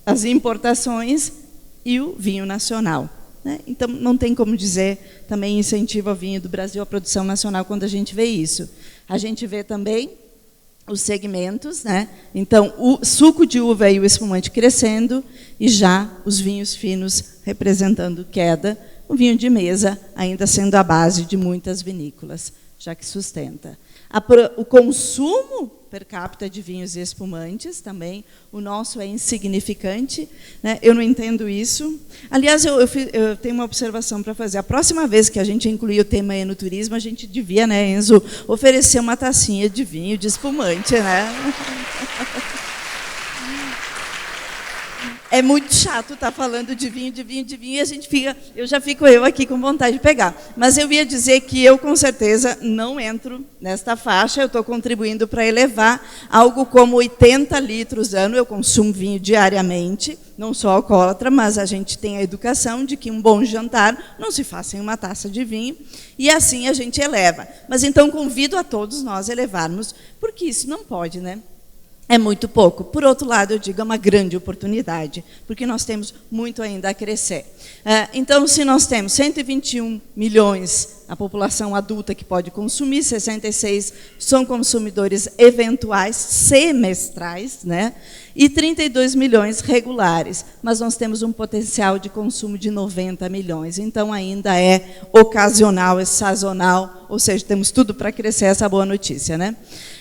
as importações e o vinho nacional, né? Então, não tem como dizer também incentivo ao vinho do Brasil, à produção nacional, quando a gente vê isso. A gente vê também os segmentos, né? Então, o suco de uva e o espumante crescendo, e já os vinhos finos representando queda, o vinho de mesa ainda sendo a base de muitas vinícolas, já que sustenta. O consumo per capita de vinhos e espumantes também, o nosso é insignificante, né? Eu não entendo isso. Aliás, eu tenho uma observação para fazer. A próxima vez que a gente incluir o tema enoturismo, a gente devia, né, Enzo, oferecer uma tacinha de vinho, de espumante, né? É muito chato estar falando de vinho, e a gente fica, eu aqui com vontade de pegar. Mas eu ia dizer que eu, com certeza, não entro nesta faixa, eu estou contribuindo para elevar algo como 80 litros ano, eu consumo vinho diariamente, não sou alcoólatra, mas a gente tem a educação de que um bom jantar não se faz sem uma taça de vinho, e assim a gente eleva. Mas então convido a todos nós a elevarmos, porque isso não pode, né? É muito pouco. Por outro lado, eu digo, é uma grande oportunidade, porque nós temos muito ainda a crescer. Então, se nós temos 121 milhões, a população adulta que pode consumir, 66 são consumidores eventuais, semestrais, né? E 32 milhões regulares, mas nós temos um potencial de consumo de 90 milhões, então ainda é ocasional, é sazonal, ou seja, temos tudo para crescer, essa boa notícia, né?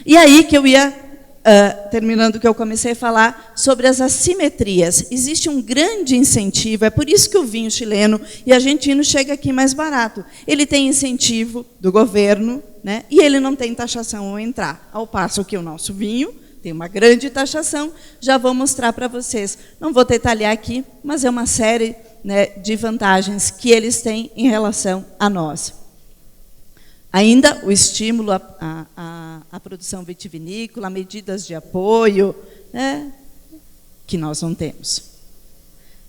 E aí que eu ia... terminando o que eu comecei a falar, sobre as assimetrias. Existe um grande incentivo, é por isso que o vinho chileno e argentino chega aqui mais barato. Ele tem incentivo do governo, né, e ele não tem taxação ao entrar, ao passo que o nosso vinho tem uma grande taxação, já vou mostrar para vocês. Não vou detalhar aqui, mas é uma série, né, de vantagens que eles têm em relação a nós. Ainda o estímulo à produção vitivinícola, medidas de apoio, né, que nós não temos.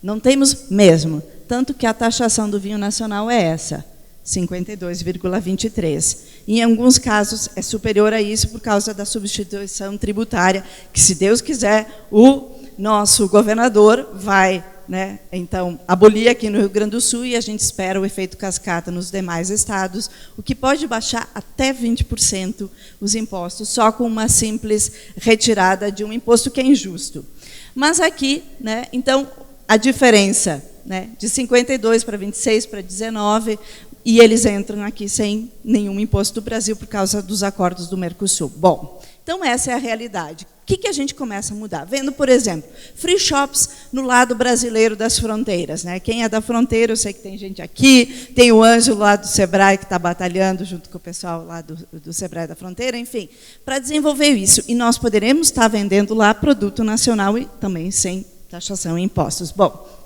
Não temos mesmo. Tanto que a taxação do vinho nacional é essa, 52,23. Em alguns casos é superior a isso por causa da substituição tributária, que, se Deus quiser, o nosso governador vai, né, então, abolir aqui no Rio Grande do Sul, e a gente espera o efeito cascata nos demais estados, o que pode baixar até 20% os impostos, só com uma simples retirada de um imposto que é injusto. Mas aqui, né, então, a diferença, né, de 52 para 26 para 19, e eles entram aqui sem nenhum imposto do Brasil por causa dos acordos do Mercosul. Bom, então essa é a realidade. O que a gente começa a mudar? Vendo, por exemplo, free shops no lado brasileiro das fronteiras, né? Quem é da fronteira, eu sei que tem gente aqui, tem o Ângelo lá do Sebrae, que está batalhando junto com o pessoal lá do Sebrae da fronteira, enfim, para desenvolver isso. E nós poderemos estar vendendo lá produto nacional e também sem taxação e impostos. Bom,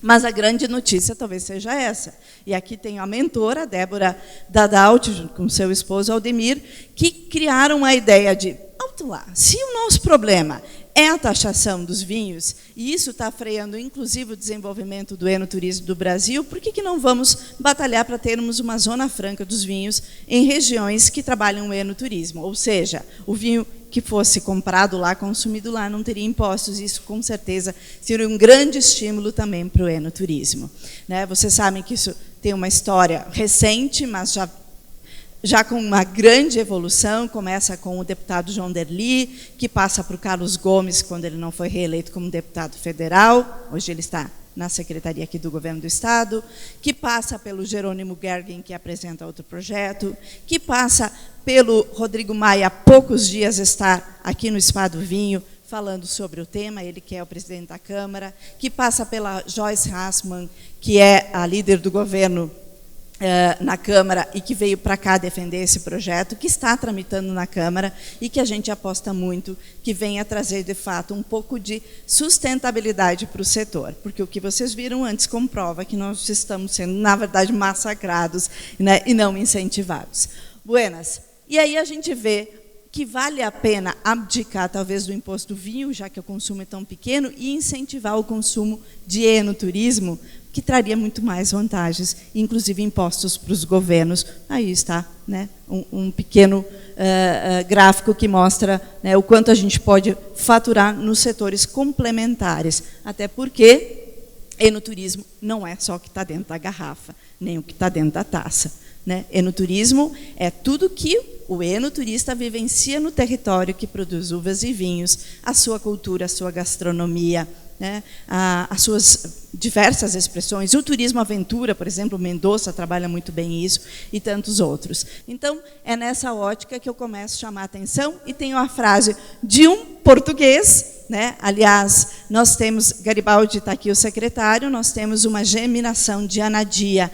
mas a grande notícia talvez seja essa. E aqui tem a mentora, a Débora Dadalt, junto com seu esposo, Aldemir, que criaram a ideia de, alto lá, se o nosso problema é a taxação dos vinhos, e isso está freando, inclusive, o desenvolvimento do enoturismo do Brasil. Por que não vamos batalhar para termos uma zona franca dos vinhos em regiões que trabalham o enoturismo? Ou seja, o vinho que fosse comprado lá, consumido lá, não teria impostos. Isso, com certeza, seria um grande estímulo também para o enoturismo. Né? Vocês sabem que isso tem uma história recente, mas já com uma grande evolução. Começa com o deputado João Derli, que passa para o Carlos Gomes, quando ele não foi reeleito como deputado federal. Hoje ele está na secretaria aqui do Governo do Estado, que passa pelo Jerônimo Gergen, que apresenta outro projeto, que passa pelo Rodrigo Maia, há poucos dias está aqui no Spa do Vinho, falando sobre o tema, ele que é o presidente da Câmara, que passa pela Joyce Hassmann, que é a líder do governo na Câmara e que veio para cá defender esse projeto, que está tramitando na Câmara e que a gente aposta muito que venha trazer, de fato, um pouco de sustentabilidade para o setor. Porque o que vocês viram antes comprova que nós estamos sendo, na verdade, massacrados, né, e não incentivados. Buenas. E aí a gente vê que vale a pena abdicar, talvez, do imposto do vinho, já que o consumo é tão pequeno, e incentivar o consumo de enoturismo, que traria muito mais vantagens, inclusive impostos para os governos. Aí está, né, um pequeno gráfico que mostra, né, o quanto a gente pode faturar nos setores complementares, até porque enoturismo não é só o que está dentro da garrafa, nem o que está dentro da taça. Né? Enoturismo é tudo que o enoturista vivencia no território que produz uvas e vinhos, a sua cultura, a sua gastronomia, né? As suas diversas expressões. O turismo aventura, por exemplo, Mendoza trabalha muito bem isso, e tantos outros. Então, é nessa ótica que eu começo a chamar a atenção, e tenho a frase de um português, né? Aliás, nós temos, Garibaldi está aqui o secretário, nós temos uma geminação de Anadia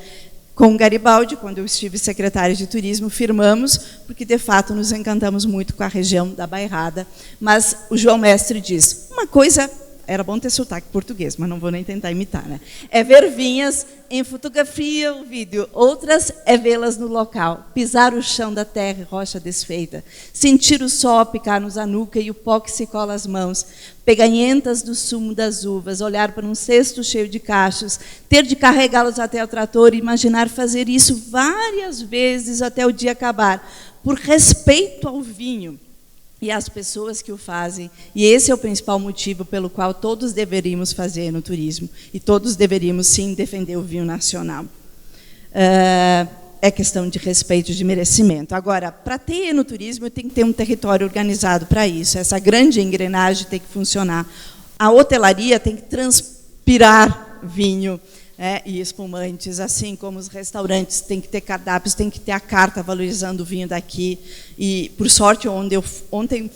com Garibaldi, quando eu estive secretária de turismo, firmamos, porque, de fato, nos encantamos muito com a região da Bairrada. Mas o João Mestre diz, uma coisa, era bom ter sotaque português, mas não vou nem tentar imitar, né? É ver vinhas em fotografia ou vídeo, outras é vê-las no local, pisar o chão da terra e rocha desfeita, sentir o sol picar-nos a nuca e o pó que se cola às mãos, peganhentas do sumo das uvas, olhar para um cesto cheio de cachos, ter de carregá-los até o trator e imaginar fazer isso várias vezes até o dia acabar, por respeito ao vinho e às pessoas que o fazem. E esse é o principal motivo pelo qual todos deveríamos fazer enoturismo, e todos deveríamos, sim, defender o vinho nacional. É questão de respeito e de merecimento. Agora, para ter enoturismo, eu tenho que ter um território organizado para isso. Essa grande engrenagem tem que funcionar. A hotelaria tem que transpirar vinho, e espumantes, assim como os restaurantes têm que ter cardápios, tem que ter a carta valorizando o vinho daqui. E, por sorte, ontem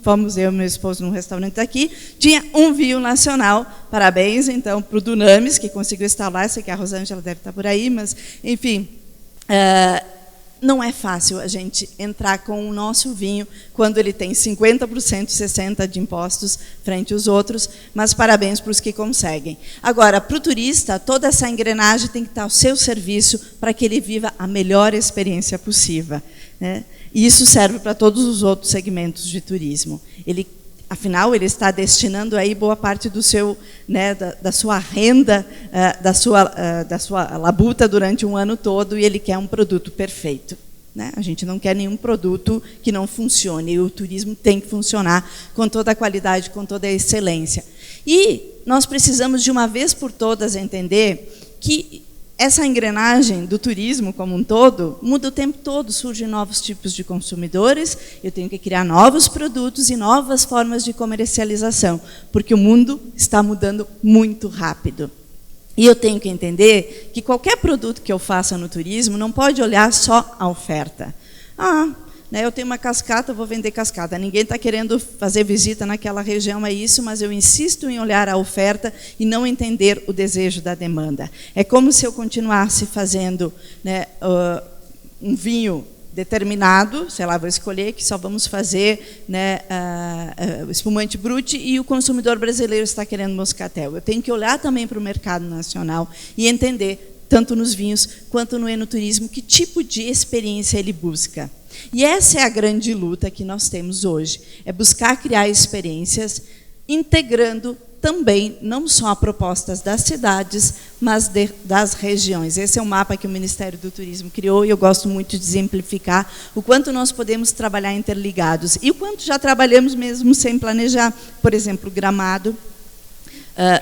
fomos eu e meu esposo num restaurante daqui, tinha um vinho nacional. Parabéns, então, para o Dunamis, que conseguiu estar lá. Sei que a Rosângela deve estar por aí, mas, enfim, não é fácil a gente entrar com o nosso vinho quando ele tem 50%, 60% de impostos frente aos outros, mas parabéns para os que conseguem. Agora, para o turista, toda essa engrenagem tem que estar ao seu serviço para que ele viva a melhor experiência possível, né? E isso serve para todos os outros segmentos de turismo. Afinal, ele está destinando aí boa parte do seu, né, da sua renda, da sua labuta durante um ano todo, e ele quer um produto perfeito, né? A gente não quer nenhum produto que não funcione, e o turismo tem que funcionar com toda a qualidade, com toda a excelência. E nós precisamos, de uma vez por todas, entender que essa engrenagem do turismo como um todo muda o tempo todo, surgem novos tipos de consumidores, eu tenho que criar novos produtos e novas formas de comercialização, porque o mundo está mudando muito rápido. E eu tenho que entender que qualquer produto que eu faça no turismo não pode olhar só a oferta. Eu tenho uma cascata, vou vender cascata. Ninguém está querendo fazer visita naquela região, é isso, mas eu insisto em olhar a oferta e não entender o desejo da demanda. É como se eu continuasse fazendo, né, um vinho determinado, sei lá, vou escolher que só vamos fazer, né, espumante brut, e o consumidor brasileiro está querendo moscatel. Eu tenho que olhar também para o mercado nacional e entender, tanto nos vinhos quanto no enoturismo, que tipo de experiência ele busca. E essa é a grande luta que nós temos hoje, é buscar criar experiências integrando também, não só propostas das cidades, mas das regiões. Esse é um mapa que o Ministério do Turismo criou e eu gosto muito de exemplificar o quanto nós podemos trabalhar interligados e o quanto já trabalhamos mesmo sem planejar. Por exemplo, Gramado,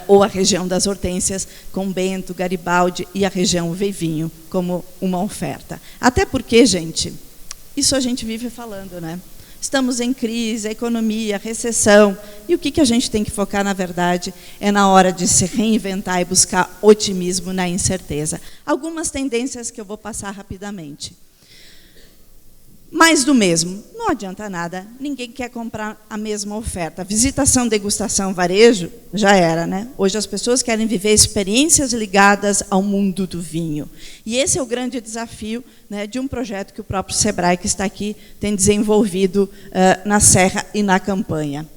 ou a região das Hortênsias, com Bento, Garibaldi e a região Veivinho, como uma oferta. Até porque, gente, isso a gente vive falando, né? Estamos em crise, a economia, a recessão. E o que a gente tem que focar, na verdade, é na hora de se reinventar e buscar otimismo na incerteza. Algumas tendências que eu vou passar rapidamente. Mais do mesmo. Não adianta nada, ninguém quer comprar a mesma oferta. Visitação, degustação, varejo, já era, né? Hoje as pessoas querem viver experiências ligadas ao mundo do vinho. E esse é o grande desafio, né, de um projeto que o próprio Sebrae, que está aqui, tem desenvolvido na Serra e na campanha.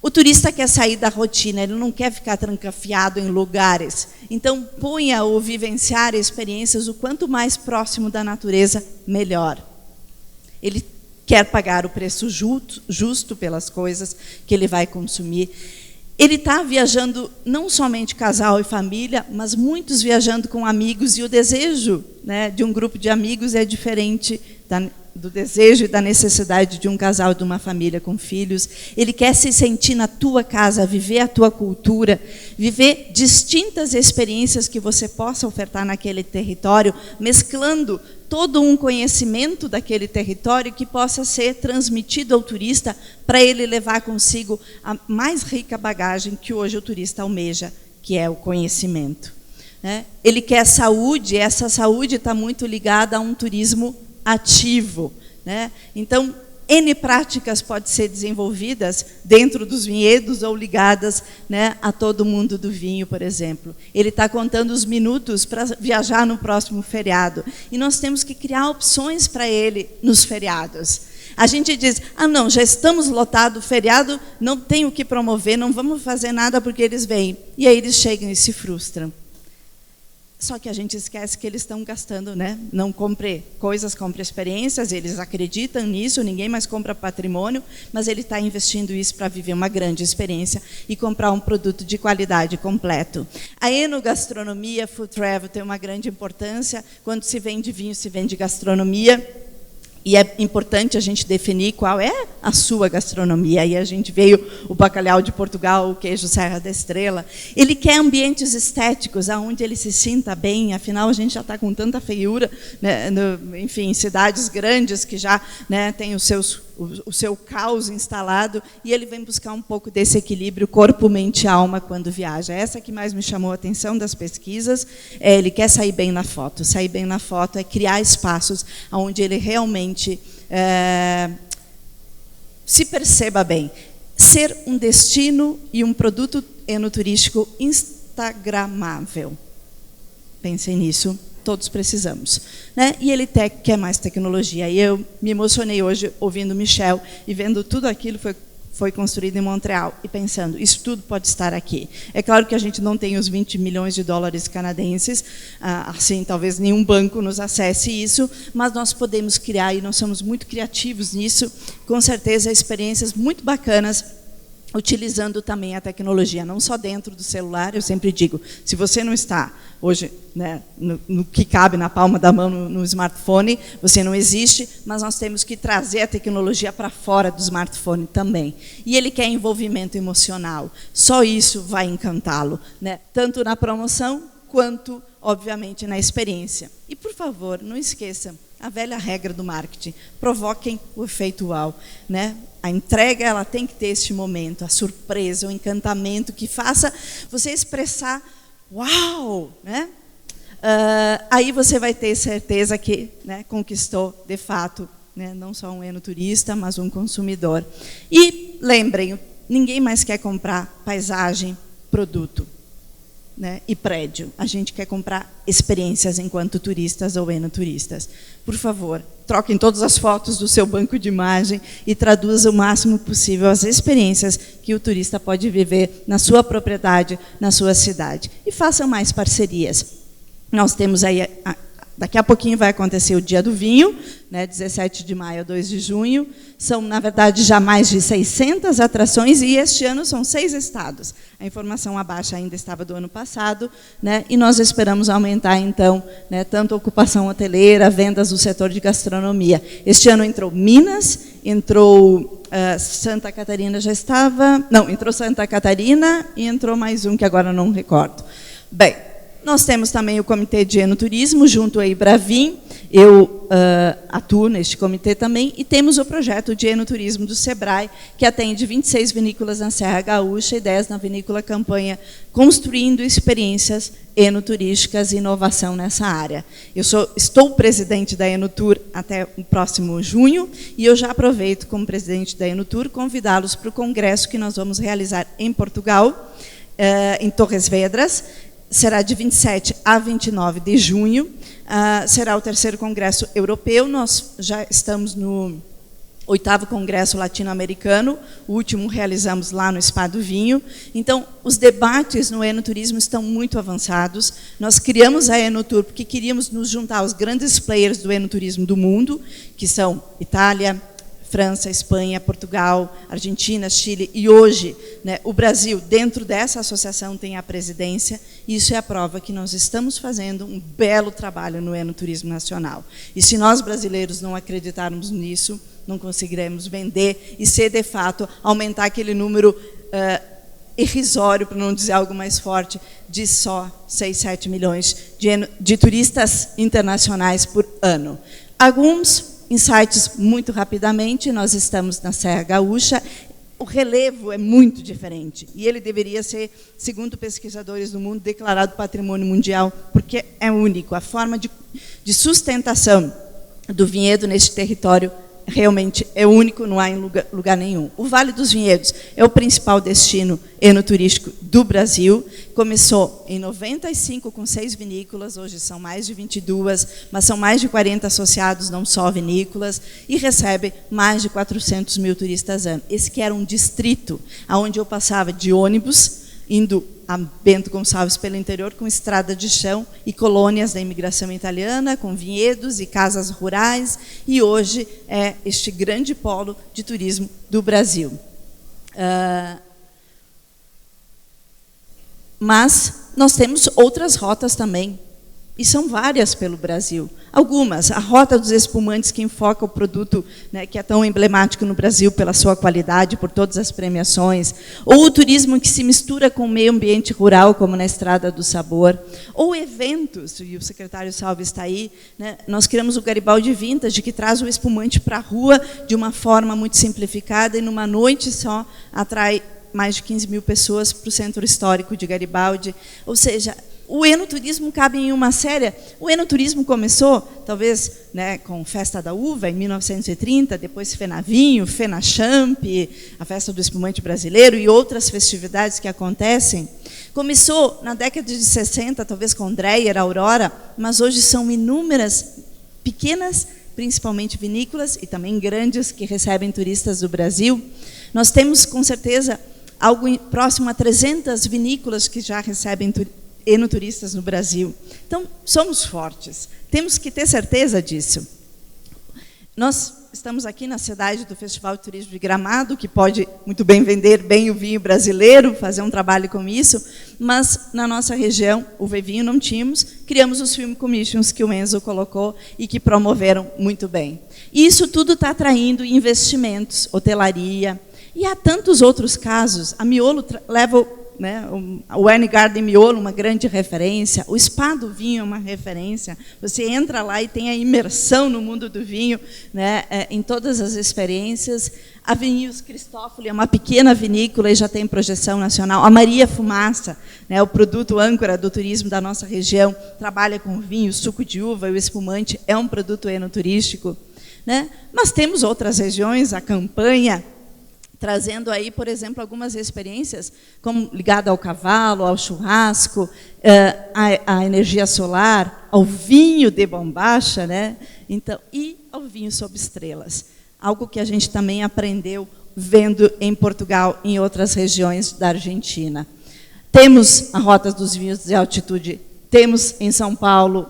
O turista quer sair da rotina, ele não quer ficar trancafiado em lugares. Então, ponha ou vivenciar experiências o quanto mais próximo da natureza, melhor. Ele quer pagar o preço justo pelas coisas que ele vai consumir. Ele está viajando não somente casal e família, mas muitos viajando com amigos, e o desejo, né, de um grupo de amigos é diferente do desejo e da necessidade de um casal e de uma família com filhos. Ele quer se sentir na tua casa, viver a tua cultura, viver distintas experiências que você possa ofertar naquele território, mesclando todo um conhecimento daquele território que possa ser transmitido ao turista para ele levar consigo a mais rica bagagem que hoje o turista almeja, que é o conhecimento. Ele quer saúde, e essa saúde está muito ligada a um turismo ativo. Então, N práticas podem ser desenvolvidas dentro dos vinhedos ou ligadas, né, a todo mundo do vinho, por exemplo. Ele está contando os minutos para viajar no próximo feriado. E nós temos que criar opções para ele nos feriados. A gente diz, não, já estamos lotados, feriado, não tem o que promover, não vamos fazer nada porque eles vêm. E aí eles chegam e se frustram. Só que a gente esquece que eles estão gastando, né? Não compre coisas, compre experiências, eles acreditam nisso, ninguém mais compra patrimônio, mas ele está investindo isso para viver uma grande experiência e comprar um produto de qualidade completo. A enogastronomia, food travel, tem uma grande importância. Quando se vende vinho, se vende gastronomia. E é importante a gente definir qual é a sua gastronomia. Aí a gente veio o bacalhau de Portugal, o queijo Serra da Estrela. Ele quer ambientes estéticos, onde ele se sinta bem. Afinal, a gente já está com tanta feiura, né, enfim, cidades grandes que já, né, tem o seu caos instalado. E ele vem buscar um pouco desse equilíbrio corpo, mente e alma quando viaja. Essa que mais me chamou a atenção das pesquisas. Ele quer sair bem na foto. Sair bem na foto é criar espaços onde ele realmente se perceba bem. Ser um destino e um produto enoturístico instagramável. Pensem nisso, todos precisamos. Né? E ele quer mais tecnologia. E eu me emocionei hoje ouvindo Michel e vendo tudo aquilo que foi construído em Montreal e pensando, isso tudo pode estar aqui. É claro que a gente não tem os 20 milhões de dólares canadenses, assim, talvez nenhum banco nos acesse isso, mas nós podemos criar, e nós somos muito criativos nisso, com certeza, experiências muito bacanas, utilizando também a tecnologia, não só dentro do celular. Eu sempre digo, se você não está hoje, né, no que cabe na palma da mão no smartphone, você não existe, mas nós temos que trazer a tecnologia para fora do smartphone também. E ele quer envolvimento emocional. Só isso vai encantá-lo, né, tanto na promoção quanto, obviamente, na experiência. E, por favor, não esqueçam a velha regra do marketing: provoquem o efeito uau, né? A entrega, ela tem que ter este momento, a surpresa, o encantamento que faça você expressar uau, né? Aí você vai ter certeza que, né, conquistou, de fato, né, não só um enoturista, mas um consumidor. E lembrem, ninguém mais quer comprar paisagem, produto, né, e prédio. A gente quer comprar experiências enquanto turistas ou enoturistas. Por favor, troquem todas as fotos do seu banco de imagem e traduzam o máximo possível as experiências que o turista pode viver na sua propriedade, na sua cidade. E façam mais parcerias. Nós temos aí Daqui a pouquinho vai acontecer o Dia do Vinho, né, 17 de maio a 2 de junho. São, na verdade, já mais de 600 atrações, e este ano são 6 estados. A informação abaixo ainda estava do ano passado, né, e nós esperamos aumentar, então, né, tanto a ocupação hoteleira, vendas do setor de gastronomia. Este ano entrou Minas, entrou Santa Catarina, já estava... Não, entrou Santa Catarina e entrou mais um, que agora não recordo. Bem, nós temos também o Comitê de Enoturismo, junto à Ibravin, eu atuo neste comitê também, e temos o projeto de enoturismo do SEBRAE, que atende 26 vinícolas na Serra Gaúcha e 10 na Vinícola Campanha, construindo experiências enoturísticas e inovação nessa área. Eu estou presidente da Enotur até o próximo junho, e eu já aproveito, como presidente da Enotur, convidá-los para o congresso que nós vamos realizar em Portugal, em Torres Vedras. Será de 27 a 29 de junho, será o 3º Congresso Europeu, nós já estamos no 8º Congresso Latino-Americano, o último realizamos lá no Spa do Vinho. Então, os debates no enoturismo estão muito avançados. Nós criamos a Enotur porque queríamos nos juntar aos grandes players do enoturismo do mundo, que são Itália, França, Espanha, Portugal, Argentina, Chile, e hoje, né, o Brasil, dentro dessa associação, tem a presidência, e isso é a prova que nós estamos fazendo um belo trabalho no enoturismo nacional. E se nós, brasileiros, não acreditarmos nisso, não conseguiremos vender e ser, de fato, aumentar aquele número irrisório, para não dizer algo mais forte, de só 6, 7 milhões de turistas internacionais por ano. Alguns insights muito rapidamente, nós estamos na Serra Gaúcha, o relevo é muito diferente, e ele deveria ser, segundo pesquisadores do mundo, declarado patrimônio mundial, porque é único. A forma de sustentação do vinhedo neste território realmente é único, não há em lugar nenhum. O Vale dos Vinhedos é o principal destino enoturístico do Brasil. Começou em 95 com 6 vinícolas, hoje são mais de 22, mas são mais de 40 associados, não só vinícolas, e recebe mais de 400 mil turistas ano. Esse que era um distrito onde eu passava de ônibus, indo a Bento Gonçalves pelo interior, com estrada de chão e colônias da imigração italiana, com vinhedos e casas rurais, e hoje é este grande polo de turismo do Brasil. Mas nós temos outras rotas também, e são várias pelo Brasil. Algumas, a Rota dos Espumantes, que enfoca o produto, né, que é tão emblemático no Brasil pela sua qualidade, por todas as premiações, ou o turismo que se mistura com o meio ambiente rural, como na Estrada do Sabor, ou eventos, e o secretário Salve está aí, né, nós criamos o Garibaldi Vintage, que traz o espumante para a rua de uma forma muito simplificada, e numa noite só atrai mais de 15 mil pessoas para o Centro Histórico de Garibaldi. Ou seja, o enoturismo cabe em uma série. O enoturismo começou, talvez, né, com Festa da Uva, em 1930, depois Fenavinho, Fenachamp, a Festa do Espumante Brasileiro e outras festividades que acontecem. Começou na década de 60, talvez com Dreyer, Aurora, mas hoje são inúmeras, pequenas, principalmente vinícolas, e também grandes, que recebem turistas do Brasil. Nós temos, com certeza, algo próximo a 300 vinícolas que já recebem enoturistas no Brasil. Então, somos fortes. Temos que ter certeza disso. Nós estamos aqui na cidade do Festival de Turismo de Gramado, que pode muito bem vender bem o vinho brasileiro, fazer um trabalho com isso, mas na nossa região, o Vevinho não tínhamos, criamos os Film Commissions que o Enzo colocou e que promoveram muito bem. E isso tudo está atraindo investimentos, hotelaria, e há tantos outros casos. A Miolo leva, né, o Wine Garden Miolo, uma grande referência, o Spa do Vinho é uma referência, você entra lá e tem a imersão no mundo do vinho, né, em todas as experiências. A Vinhos Cristófoli é uma pequena vinícola e já tem projeção nacional. A Maria Fumaça, né, o produto âncora do turismo da nossa região, trabalha com vinho, suco de uva e o espumante, é um produto enoturístico, né? Mas temos outras regiões, a Campanha, trazendo aí, por exemplo, algumas experiências como ligada ao cavalo, ao churrasco, à energia solar, ao vinho de bombacha, né? Então, e ao vinho sob estrelas. Algo que a gente também aprendeu vendo em Portugal e em outras regiões da Argentina. Temos a Rota dos Vinhos de Altitude Temos em São Paulo,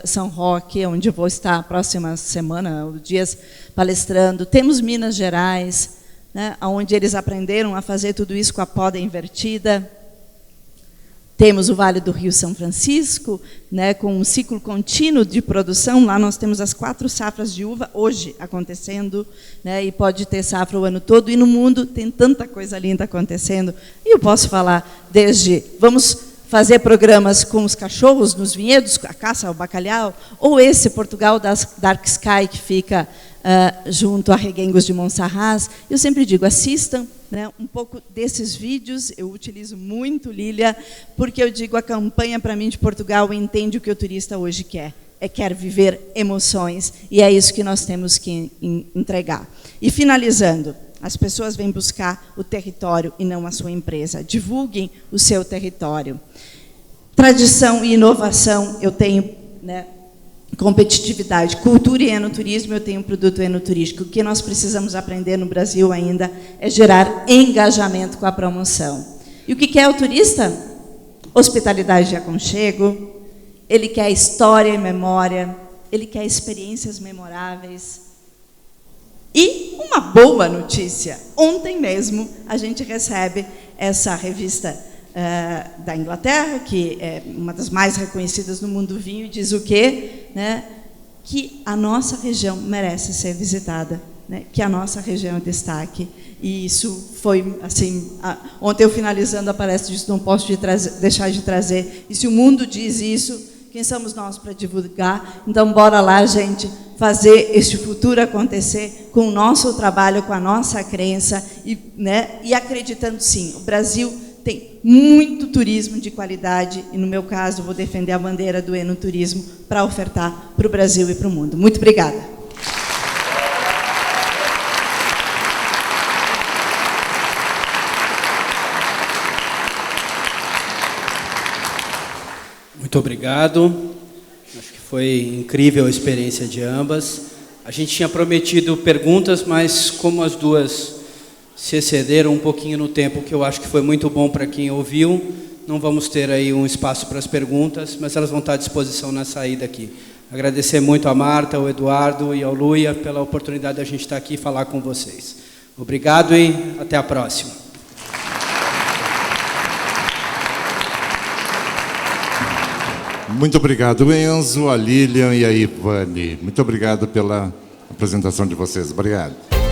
São Roque, onde eu vou estar a próxima semana, dias palestrando. Temos Minas Gerais, né, onde eles aprenderam a fazer tudo isso com a poda invertida. Temos o Vale do Rio São Francisco, né, com um ciclo contínuo de produção. Lá nós temos as 4 safras de uva hoje acontecendo, né, e pode ter safra o ano todo. E no mundo tem tanta coisa linda acontecendo. E eu posso falar desde... Vamos fazer programas com os cachorros nos vinhedos, a caça ao bacalhau, ou esse Portugal das Dark Sky, que fica junto a Reguengos de Monsaraz. Eu sempre digo, assistam, né, um pouco desses vídeos. Eu utilizo muito, Lília, porque eu digo, a campanha, para mim, de Portugal entende o que o turista hoje quer. Quer viver emoções, e é isso que nós temos que entregar. E, finalizando, as pessoas vêm buscar o território e não a sua empresa. Divulguem o seu território. Tradição e inovação, eu tenho, né, competitividade. Cultura e enoturismo, eu tenho um produto enoturístico. O que nós precisamos aprender no Brasil ainda é gerar engajamento com a promoção. E o que é o turista? Hospitalidade e aconchego. Ele quer história e memória. Ele quer experiências memoráveis. E uma boa notícia. Ontem mesmo a gente recebe essa revista da Inglaterra, que é uma das mais reconhecidas no mundo do vinho, e diz o quê? Né? Que a nossa região merece ser visitada, né? Que a nossa região é destaque. E isso foi, assim, ontem eu finalizando a palestra, disse, não posso deixar de trazer. E se o mundo diz isso, quem somos nós para divulgar? Então, bora lá, gente, fazer este futuro acontecer com o nosso trabalho, com a nossa crença, né, e acreditando, sim, o Brasil tem muito turismo de qualidade, e, no meu caso, vou defender a bandeira do enoturismo para ofertar para o Brasil e para o mundo. Muito obrigada. Muito obrigado. Acho que foi incrível a experiência de ambas. A gente tinha prometido perguntas, mas como as duas se excederam um pouquinho no tempo, que eu acho que foi muito bom para quem ouviu, não vamos ter aí um espaço para as perguntas, mas elas vão estar à disposição na saída aqui. Agradecer muito a Marta, ao Eduardo e ao Luia pela oportunidade de a gente estar aqui e falar com vocês. Obrigado e até a próxima. Muito obrigado, Enzo, a Lilian e a Ivane. Muito obrigado pela apresentação de vocês. Obrigado.